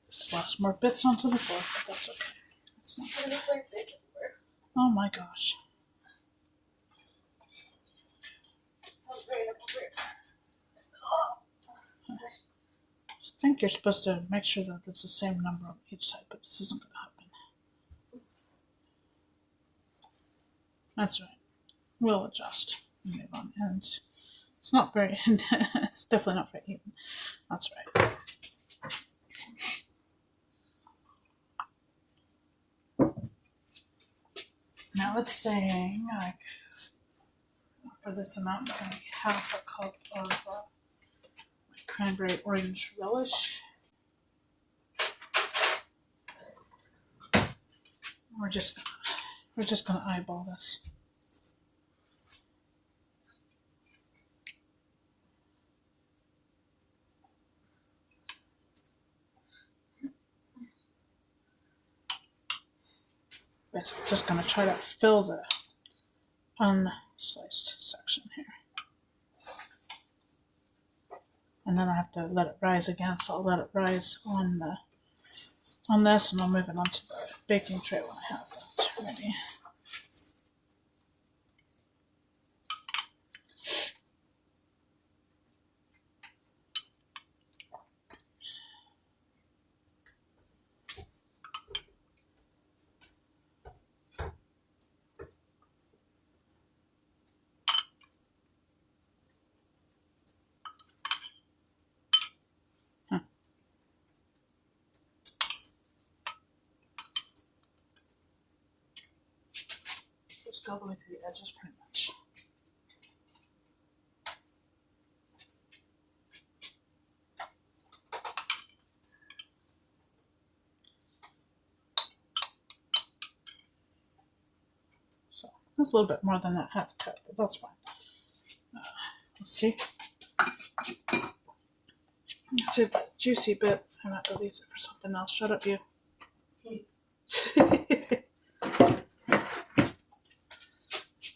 Just lost more bits onto the floor, but that's okay. That's not Oh my gosh. I think you're supposed to make sure that it's the same number on each side, but this isn't going to happen. That's right. We'll adjust and move on. And it's not very, it's definitely not very even. That's right. Now it's saying like for this amount, I'm going to half a cup of cranberry orange relish. We're just gonna eyeball this. Basically, just gonna try to fill the unsliced section here, and then I have to let it rise again. So I'll let it rise on this, and I'll move it onto the baking tray when I have that ready. Just go all the way to the edges, pretty much. So that's a little bit more than that half cup, but that's fine. Let's see. Let's save that juicy bit. I might release it for something else. Shut up, you.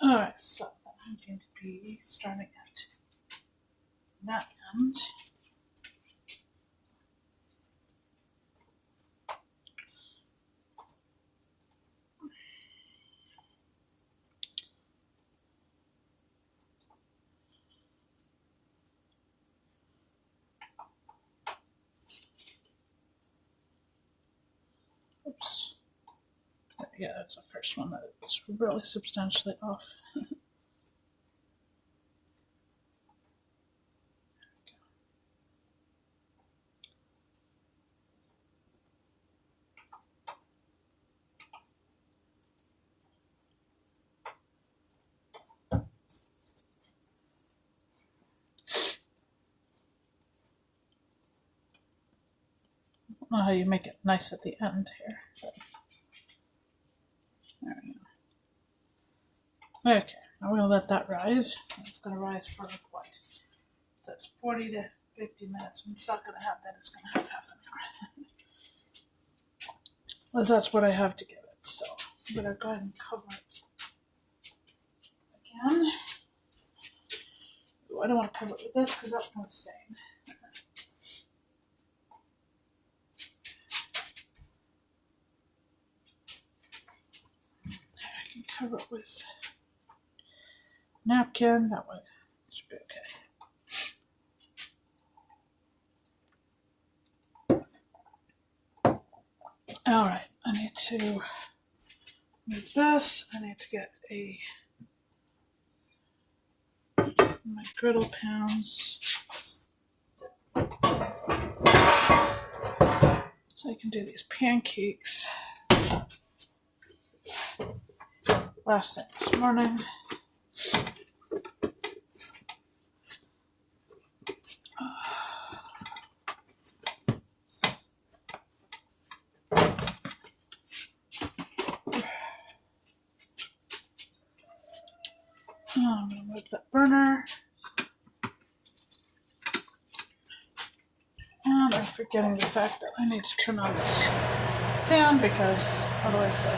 Alright, so I'm going to be starting at that end. Oops. Yeah, that's the first one that is really substantially off. I don't know how you make it nice at the end here. But there we go. Okay, now we're going to let that rise. It's going to rise for what? So it's 40 to 50 minutes. When it's not going to have that, it's going to have half an hour. Well, that's what I have to give it. So I'm going to go ahead and cover it again. Ooh, I don't want to cover it with this because that's going to stain. I can cover it with napkin. That way it should be okay. All right, I need to move this. I need to get my griddle pans so I can do these pancakes. Last thing this morning. I'm going to move that burner. And I'm forgetting the fact that I need to turn on this fan because otherwise the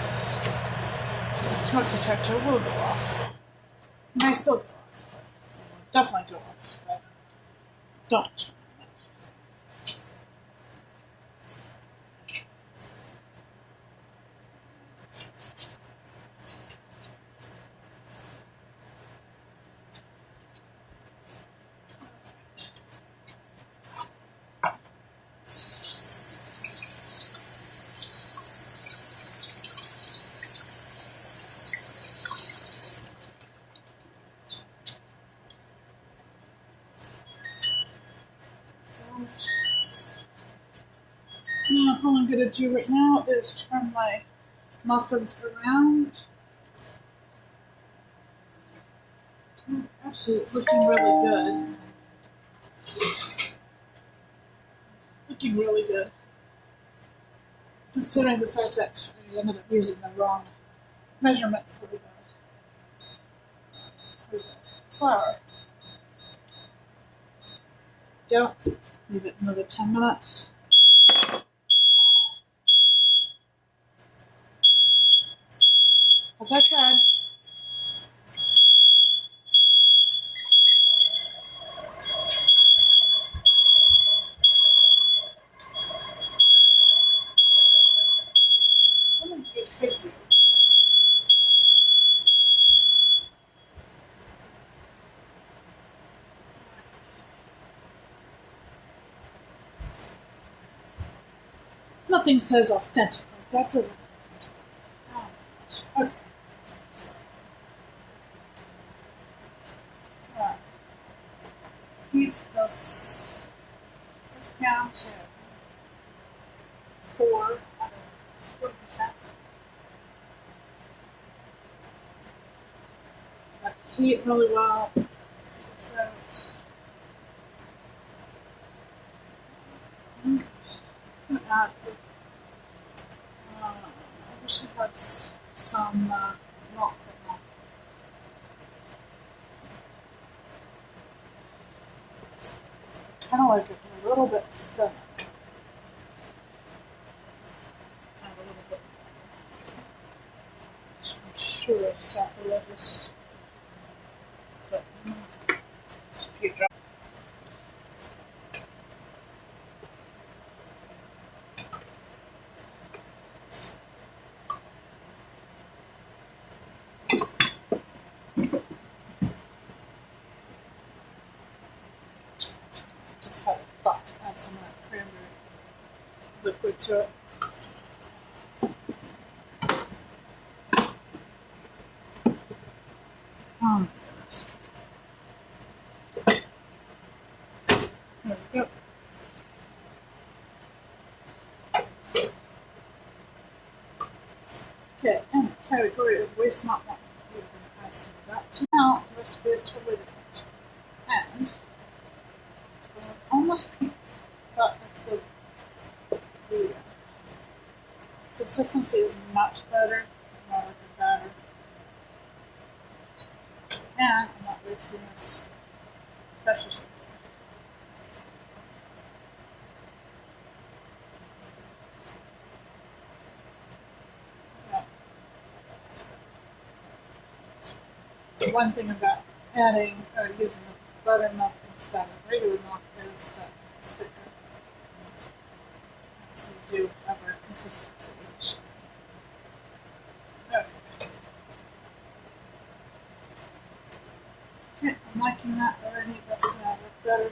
smoke detector will go off. It might still go off, but it will definitely go off if I don't. All I'm going to do right now is turn my muffins around Actually, looking really good. Looking really good. Considering the fact that I ended up using the wrong measurement for the flour. Don't leave it another 10 minutes. As I said, something you could do. Nothing says authentic. That doesn't. Oh my gosh. Okay. So, uh, heat this pan to 40%. But heat really well. I wish I had some milk in there. Kind of like it a little bit thinner. And a little bit I'm sure it's sacrilegious. But it's a few drops. Just had a thought to add some of that cranberry liquid to it. Oh my goodness. There we go. Okay, and the category of waste not wanting. We're going to add some of that. So now the recipe is totally different. And it's going to almost pink, but the consistency is much better, more like a batter. And I'm not wasting this precious. The one thing about adding or using the buttermilk instead of regular milk is that it's thicker. So we do have our consistency issue. Okay. Okay, I'm liking that already. That's going to look better.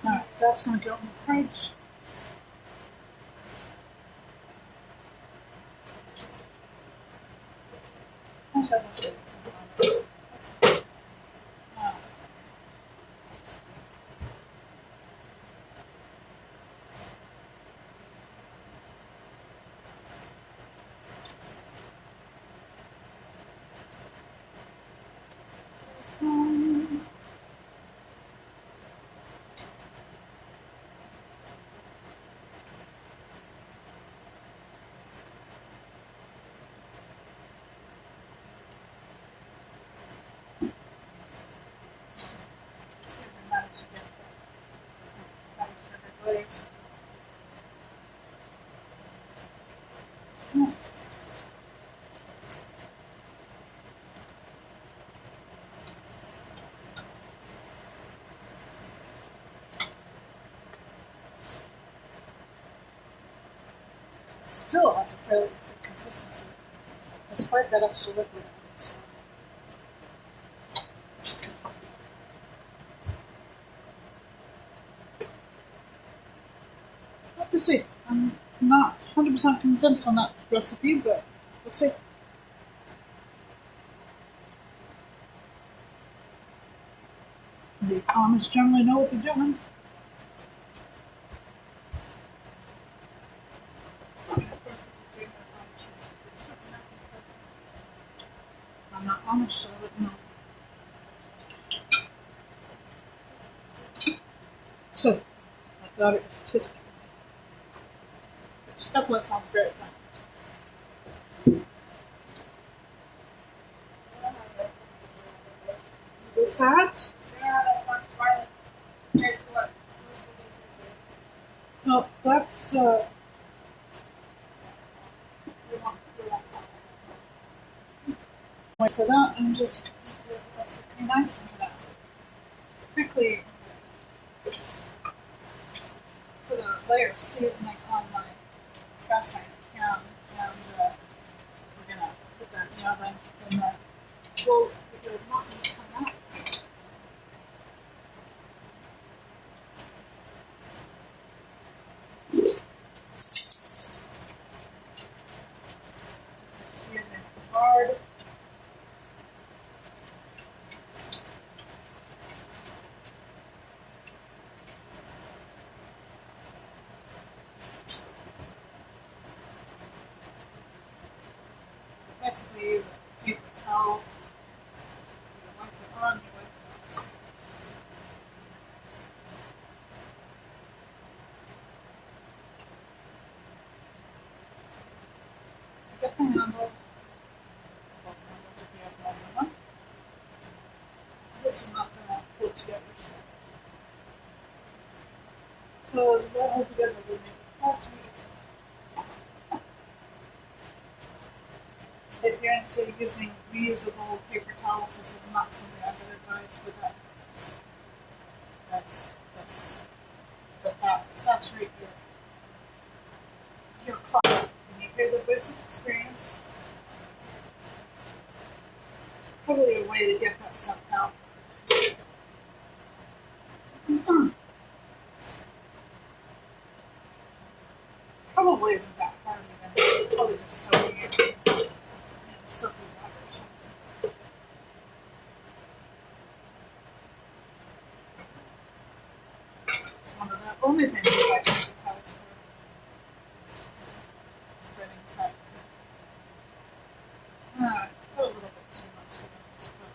Alright, that's going to go in the fridge. Actually, I'll just leave it. Glaze. Still has a fairly thick consistency, despite that extra liquid. So, see. I'm not 100% convinced on that recipe, but we'll see. The Amish generally know what they're doing. I'm not Amish, so I wouldn't know. So, my daughter is Tisky. Stuff that sounds very fun. What's that? No, that's wait for that and just be nice and that. Quickly put a layer of seasoning on my cast iron pan, and we're gonna put that in the oven, and the rolls the muffins come out. Just using lard. Basically use a paper towel. You wipe it on, you wipe it off. Get the handle. Both handles if you have more than one. This is not going to pull together, so. Because that all together will make it hard to eat. If you're into using reusable paper towels, this is not something I would advise for that. That saturate your cloth. When you hear the basic experience, probably a way to get that stuff out. Probably isn't that hard even. It's probably just soaking it in soapy water or something. It's one of the only things I like paper towels for. Is spreading fat. It's put a little bit too much to this, but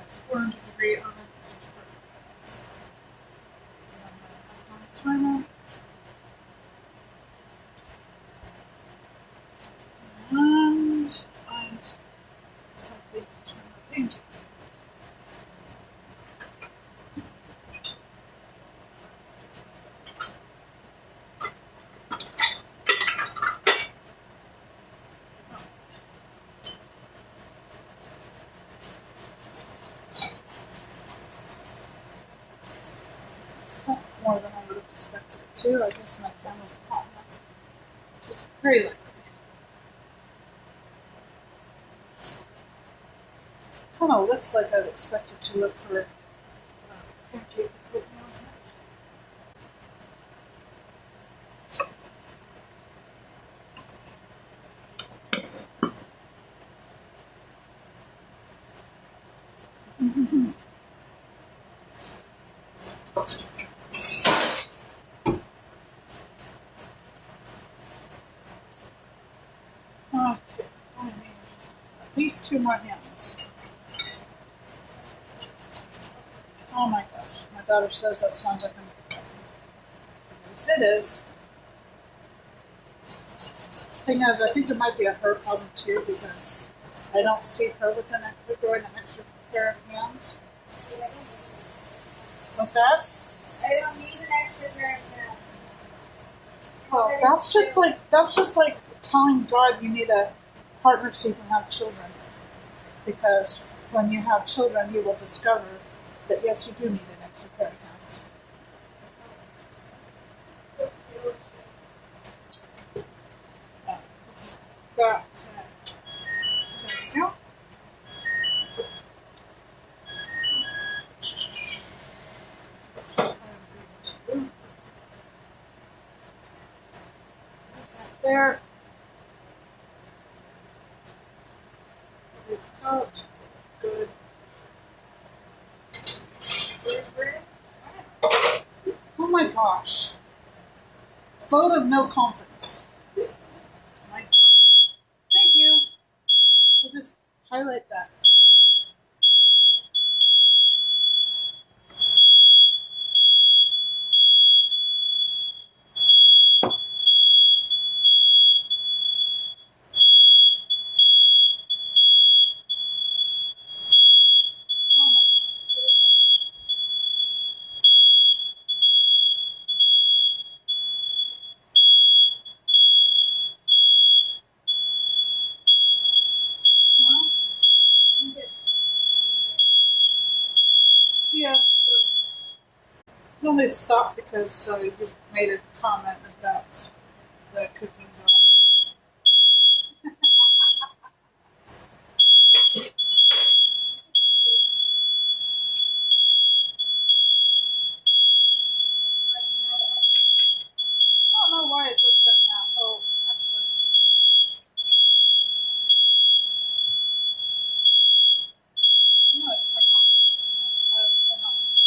it's 400-degree oven. This is perfect for that. And I'm going to have on a timer. And find something to turn the pancakes. It's not more than I would have expected it to. I guess my pan was hot enough. It's just very likely. Kind of looks like I'd expect it to look for pancake with oatmeal. Okay, I need at least 2 more hands. Oh my gosh, my daughter says that sounds like a yes, it is. Thing is, I think it might be a her problem too because I don't see her with throwing an extra pair of hands. What's that? I don't need an extra pair of hands. Well, that's just like telling God you need a partner so you can have children. Because when you have children, you will discover that yes, you do need an extra pair of hands. It's got there we go. There. It's out. Good. Oh my gosh. Vote of no confidence. My God. Thank you. I'll just highlight that. Oh my gosh. Well, I think it's yes. I only stopped because you made a comment about the cooking dogs. I don't know why it's upset now. Oh, actually, I'm gonna turn off the other one. We're not on this.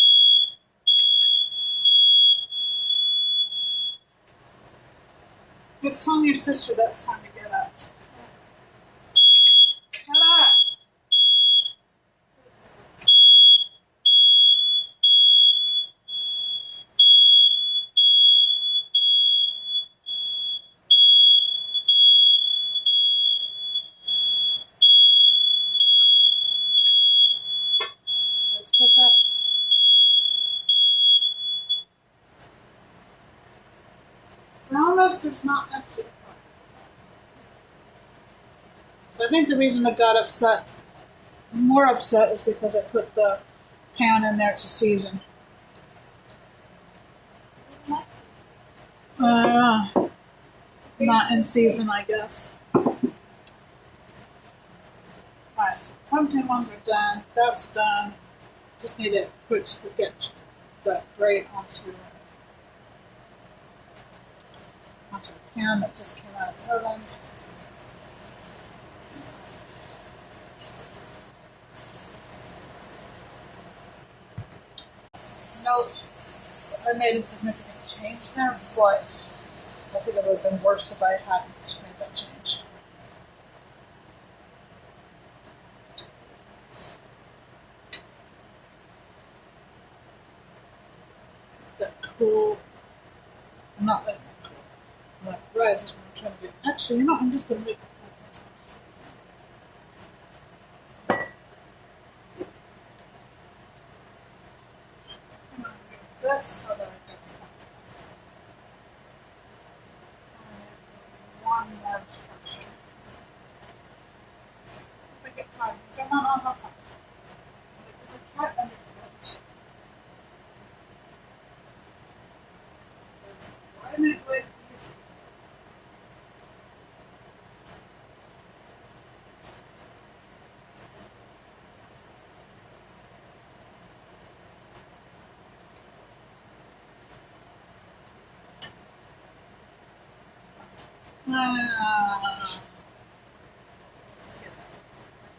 It's telling your sister that's time to get up. Shut up! Let's put that. Almost there's not actually. So I think the reason I got upset, more upset, is because I put the pan in there to season. Not in season, I guess. Alright, so pumpkin ones are done. That's done. Just need to get the grate onto the pan that just came out of the oven. Note, I made a significant change there, but I think it would have been worse if I hadn't made that change. That cool. I'm not letting that cool. That rise is what I'm trying to do. Actually, you know, I'm just going to move this so that I get some. One more instruction. If I get time, because I'm not on my time. There's a cat underfoot. Why am I with these?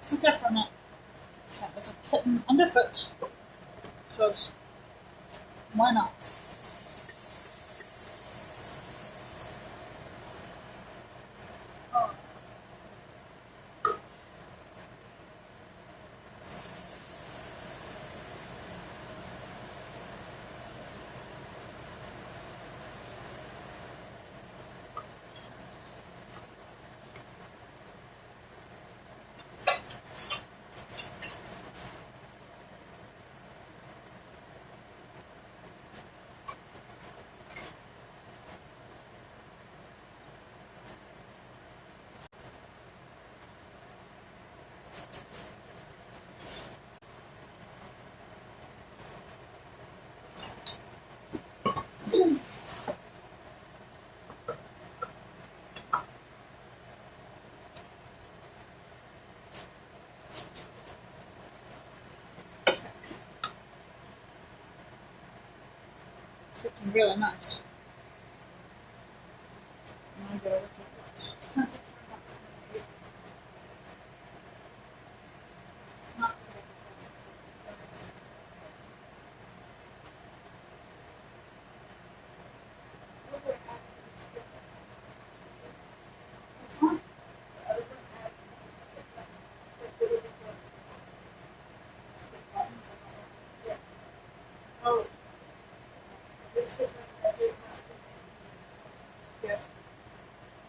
It's a different cat. There's a kitten underfoot. Because why not? Oh. It's looking really nice. And I'm gonna look at what temperature that's gonna be. It's not really but it's over half of the skip that. It's not the other half of the skip that. Like the little skip buttons and all. Yeah. Oh, this skip button I did have to. Yeah.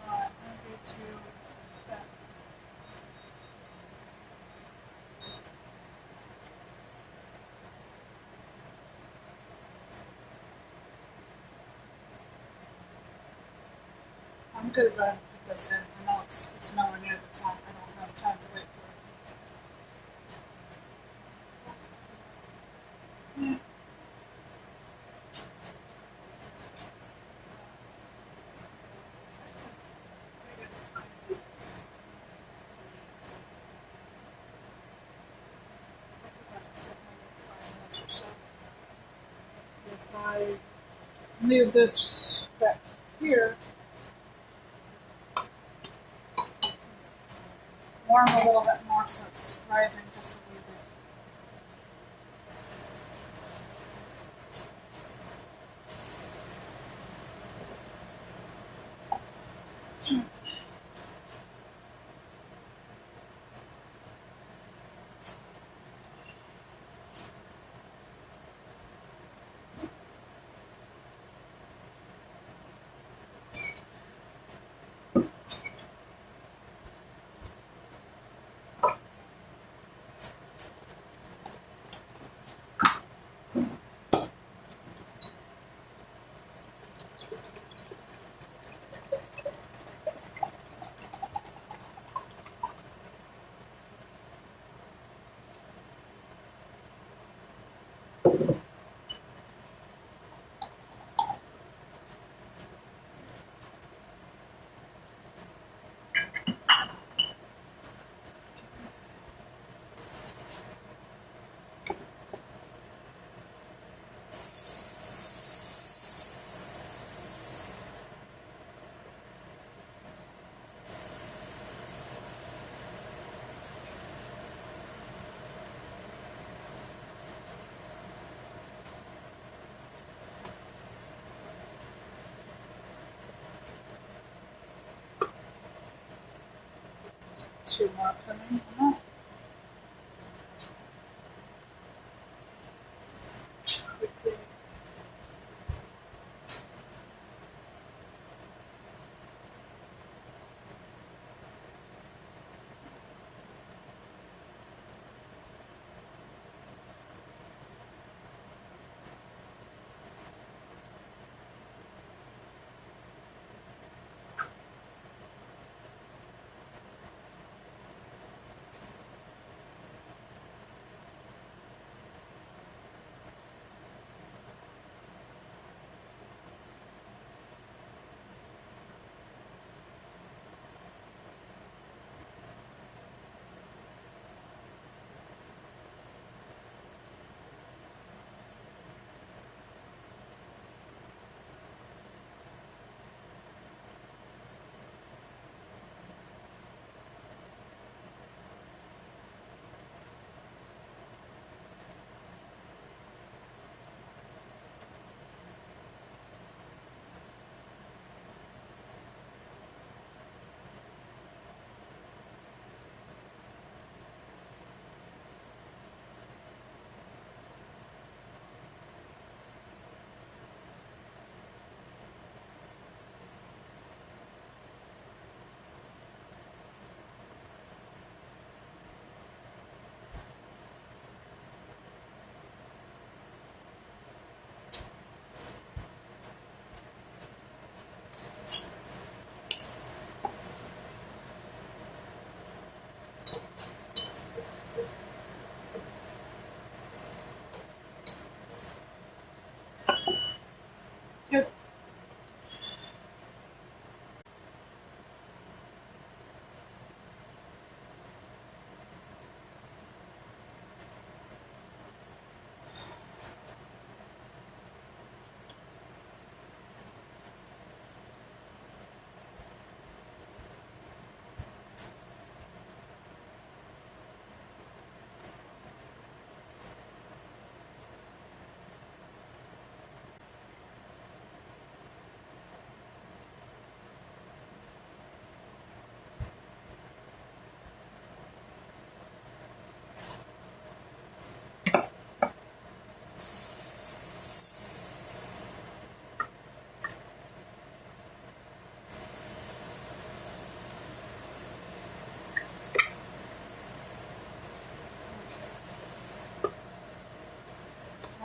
I'm going to that. I'm gonna go ahead and put this in. I know it's nowhere near the time. I don't have time to wait for it. Yeah. I guess time to do this. I think that's 5 minutes or so. If I leave this back here, warm a little bit more so it's rising just a little bit. Two more coming on that. Quickly.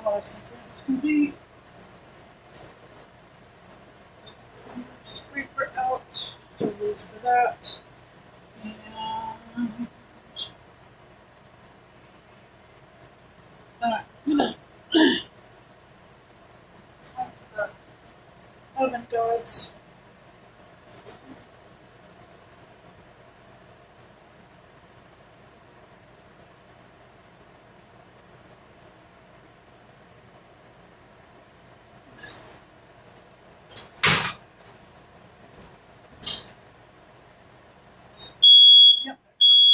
what I was thinking it was going to be. Scraper out. So these for that. And I'm gonna have the oven guards. Yep, there it goes.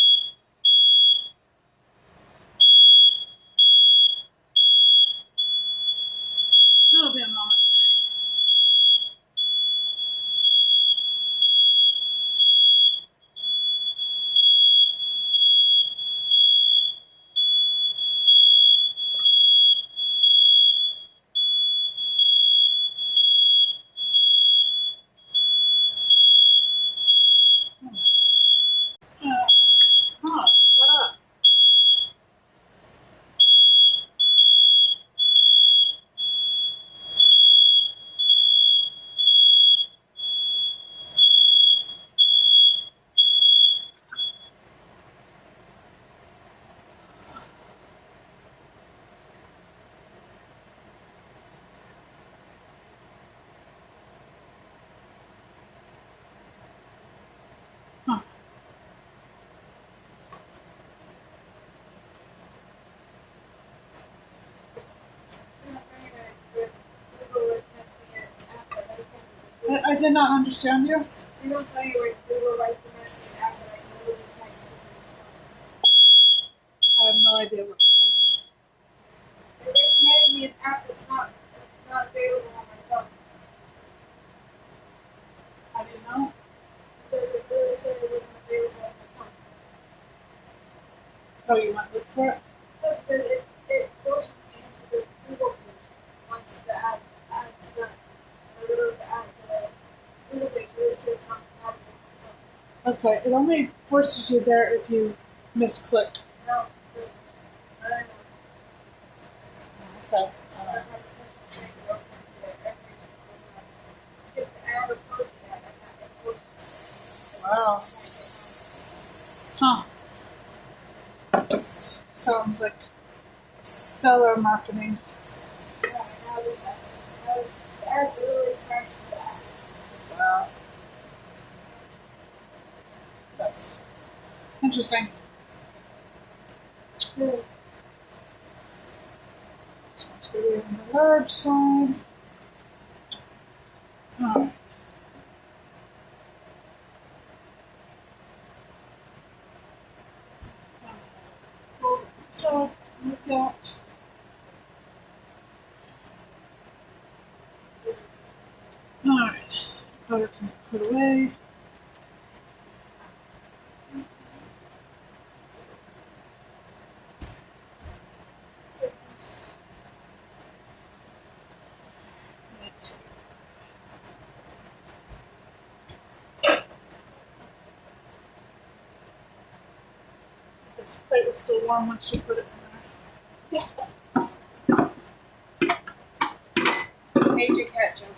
That'll be a moment. Oh my gosh. Oh, shut up. Huh. I did not understand you. You don't tell you where Google like the message after like you can't I have no idea what you're talking They recommended me an app that's not available on my phone. about. How do you know? Because it really said it wasn't available on my phone. Oh, you went look for it? No, because it forces me into the Google page once the ad's done. I go to the Google page where it says it's not compatible with my phone. Okay, it only forces you there if you misclick. No, I don't know. Okay. I don't have attention span to open the every single time. Skip the ad or close the ad. I can't force it. Wow. Huh. Sounds like stellar marketing. Yeah, now this happened. Now the ad literally crashed the ad. Wow. That's interesting. Hmm. This one's going to be on the large side. Alright. So, look at. Alright. Butter can be put away. Let's- This plate was still warm once you put it in Major cat joke.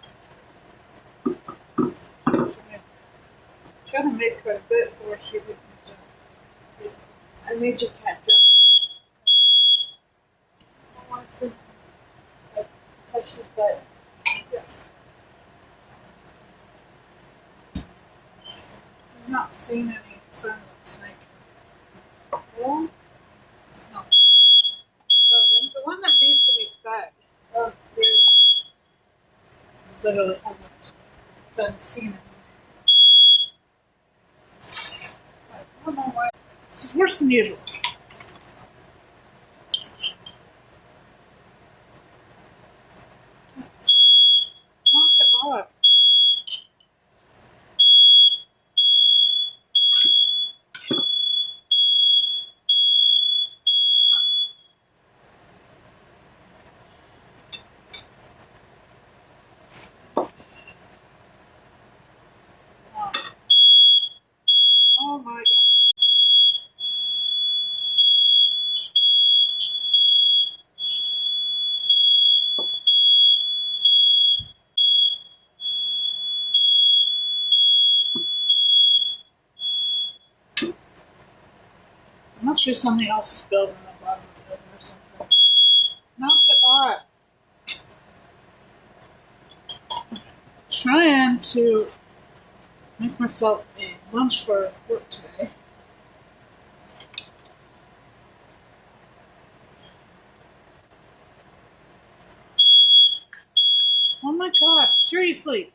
there. She had to make quite a bit or she didn't. I made your cat joke. I want to like touch his butt. Yes. I've not seen any silent snake. Well, no. The one that needs to be fed Oh, dude. literally hasn't been seen it. I don't know why. This is worse than usual. Knock it off. Oh, oh my gosh. Must be something else spilled in the bottom of it or something. Knock it off. Trying to make myself a lunch for work today. Oh my gosh, seriously.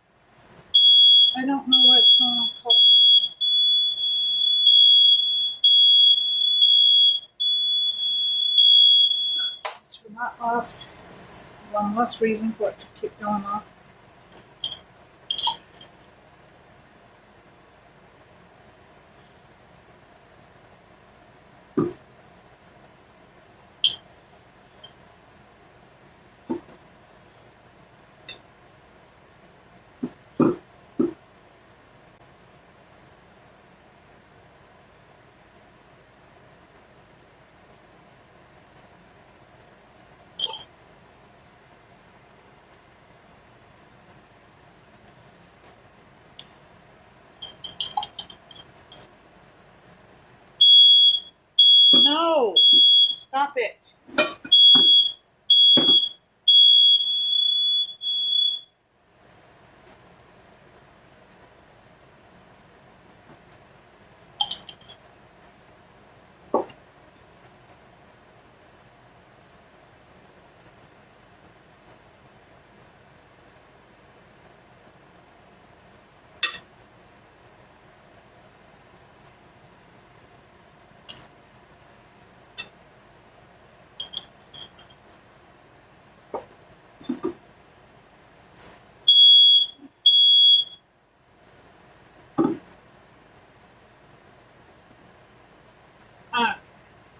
I don't know what's going on close to turn that off. One less reason for it to keep going off. No! Stop it.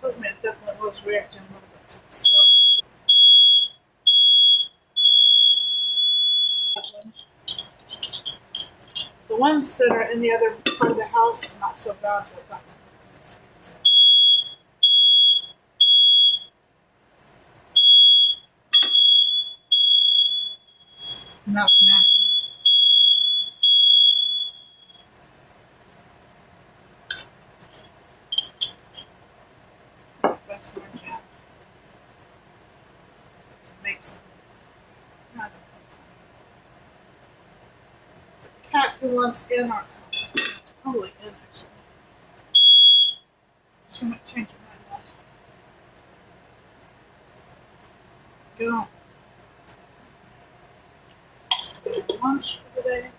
Postman definitely was reacting a little bit to the stove. The ones that are in the other part of the house is not so bad, but that one. And that's nasty. That's more jam. To make some. I don't know. It's a cat who wants in our house. It's probably in actually. She might change her mind. Go. Lunch for the day.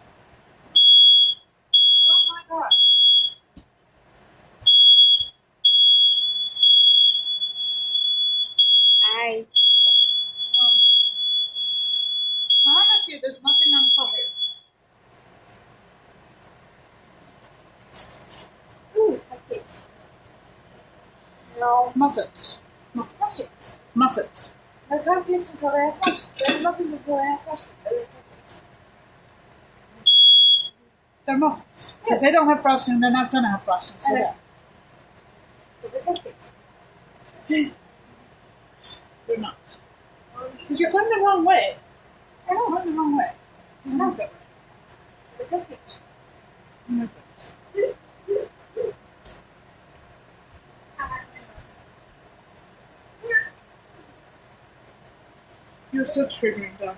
Oh my gosh. Hi. Oh my gosh. I promise you there's nothing on fire. Ooh, cupcakes. No. Muffins. Muffins. Muffins. No cupcakes until they have frosting. They're muffins until they have frosting. They're cupcakes. They're muffins. Because they don't have frosting, they're not going to have frosting. So Okay. yeah. So they're cupcakes. They're not. Because you're going the wrong way. I know. You're going the wrong way. It's not that way. They're cupcakes. Oh my goodness. You're so triggering, daughter.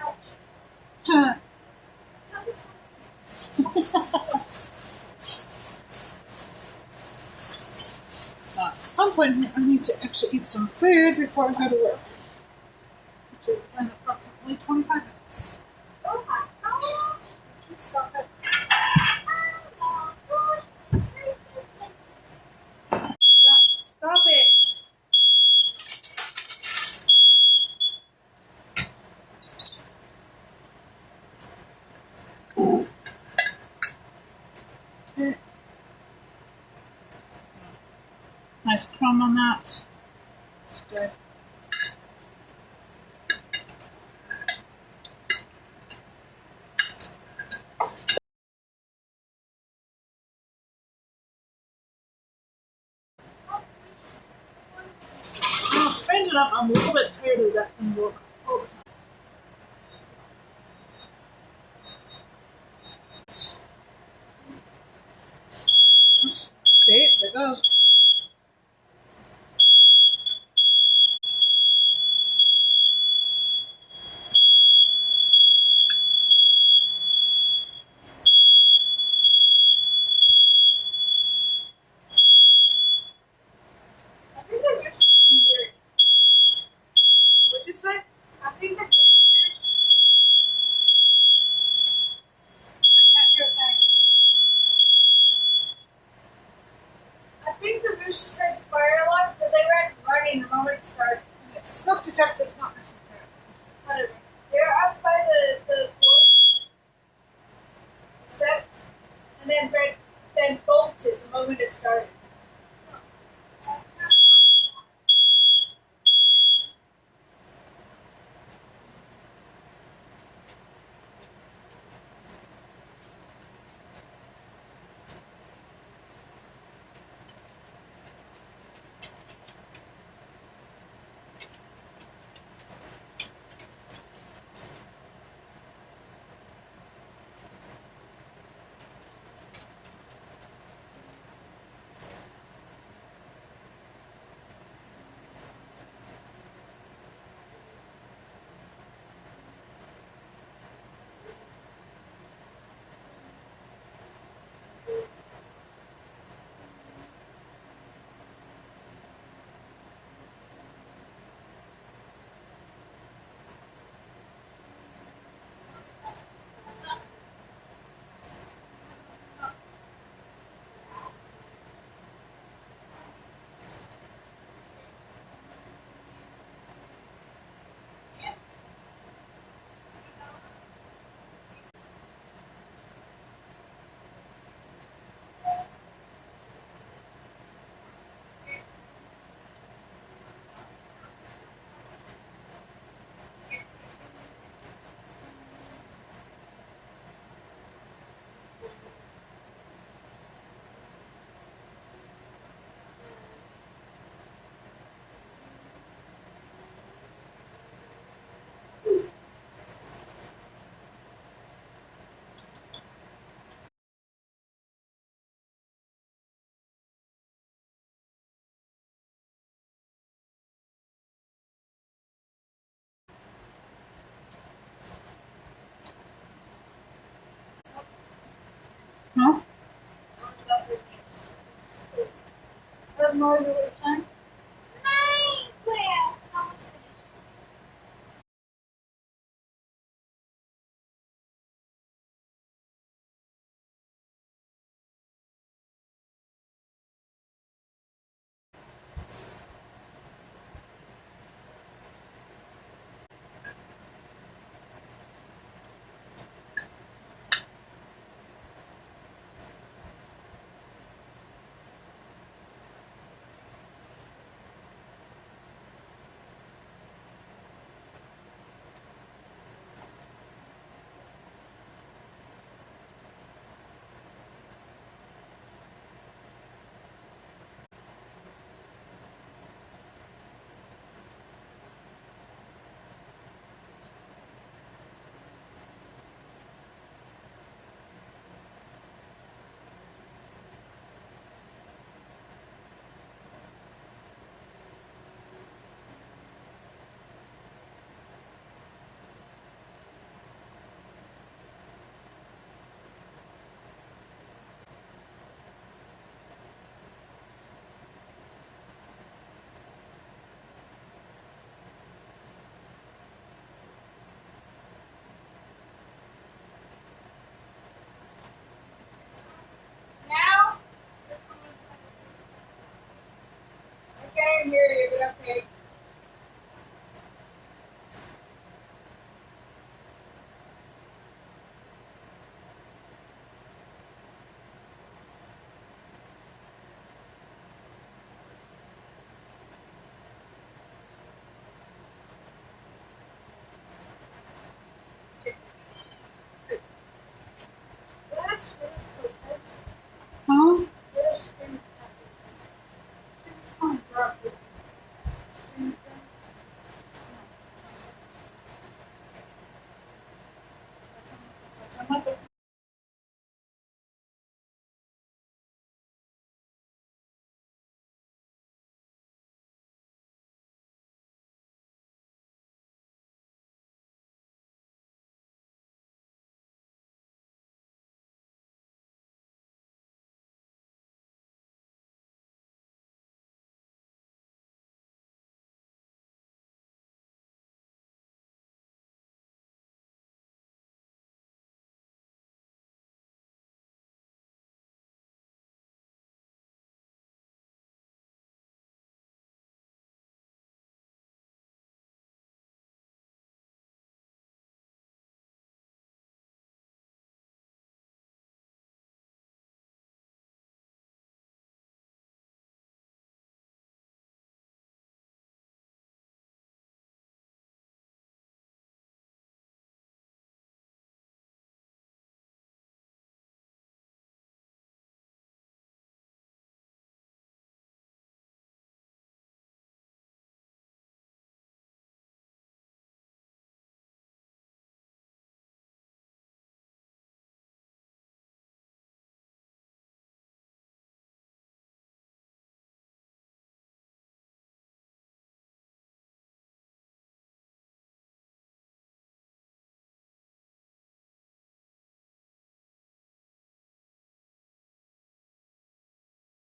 Ouch. Huh. At some point, I need to actually eat some food before I go to work. Which is in approximately 25 minutes. Oh my gosh. Stop it. Stop it. Okay. Nice crumb on that. It's good. Well, strange enough, I'm a little bit tired of that thing going all the time. goes. I think the roosters can hear it. What'd you say? I think the roosters. I can't hear a thing. I think the roosters heard the fire alarm because they ran running the moment it started. It's smoke detector. It's not necessary. Whatever. They're up by the porch steps, and then bolted the moment it started. Huh? I was about to leave. I have no idea what you're saying. Where? It's almost finished. Now? I can't even hear you, but okay. That's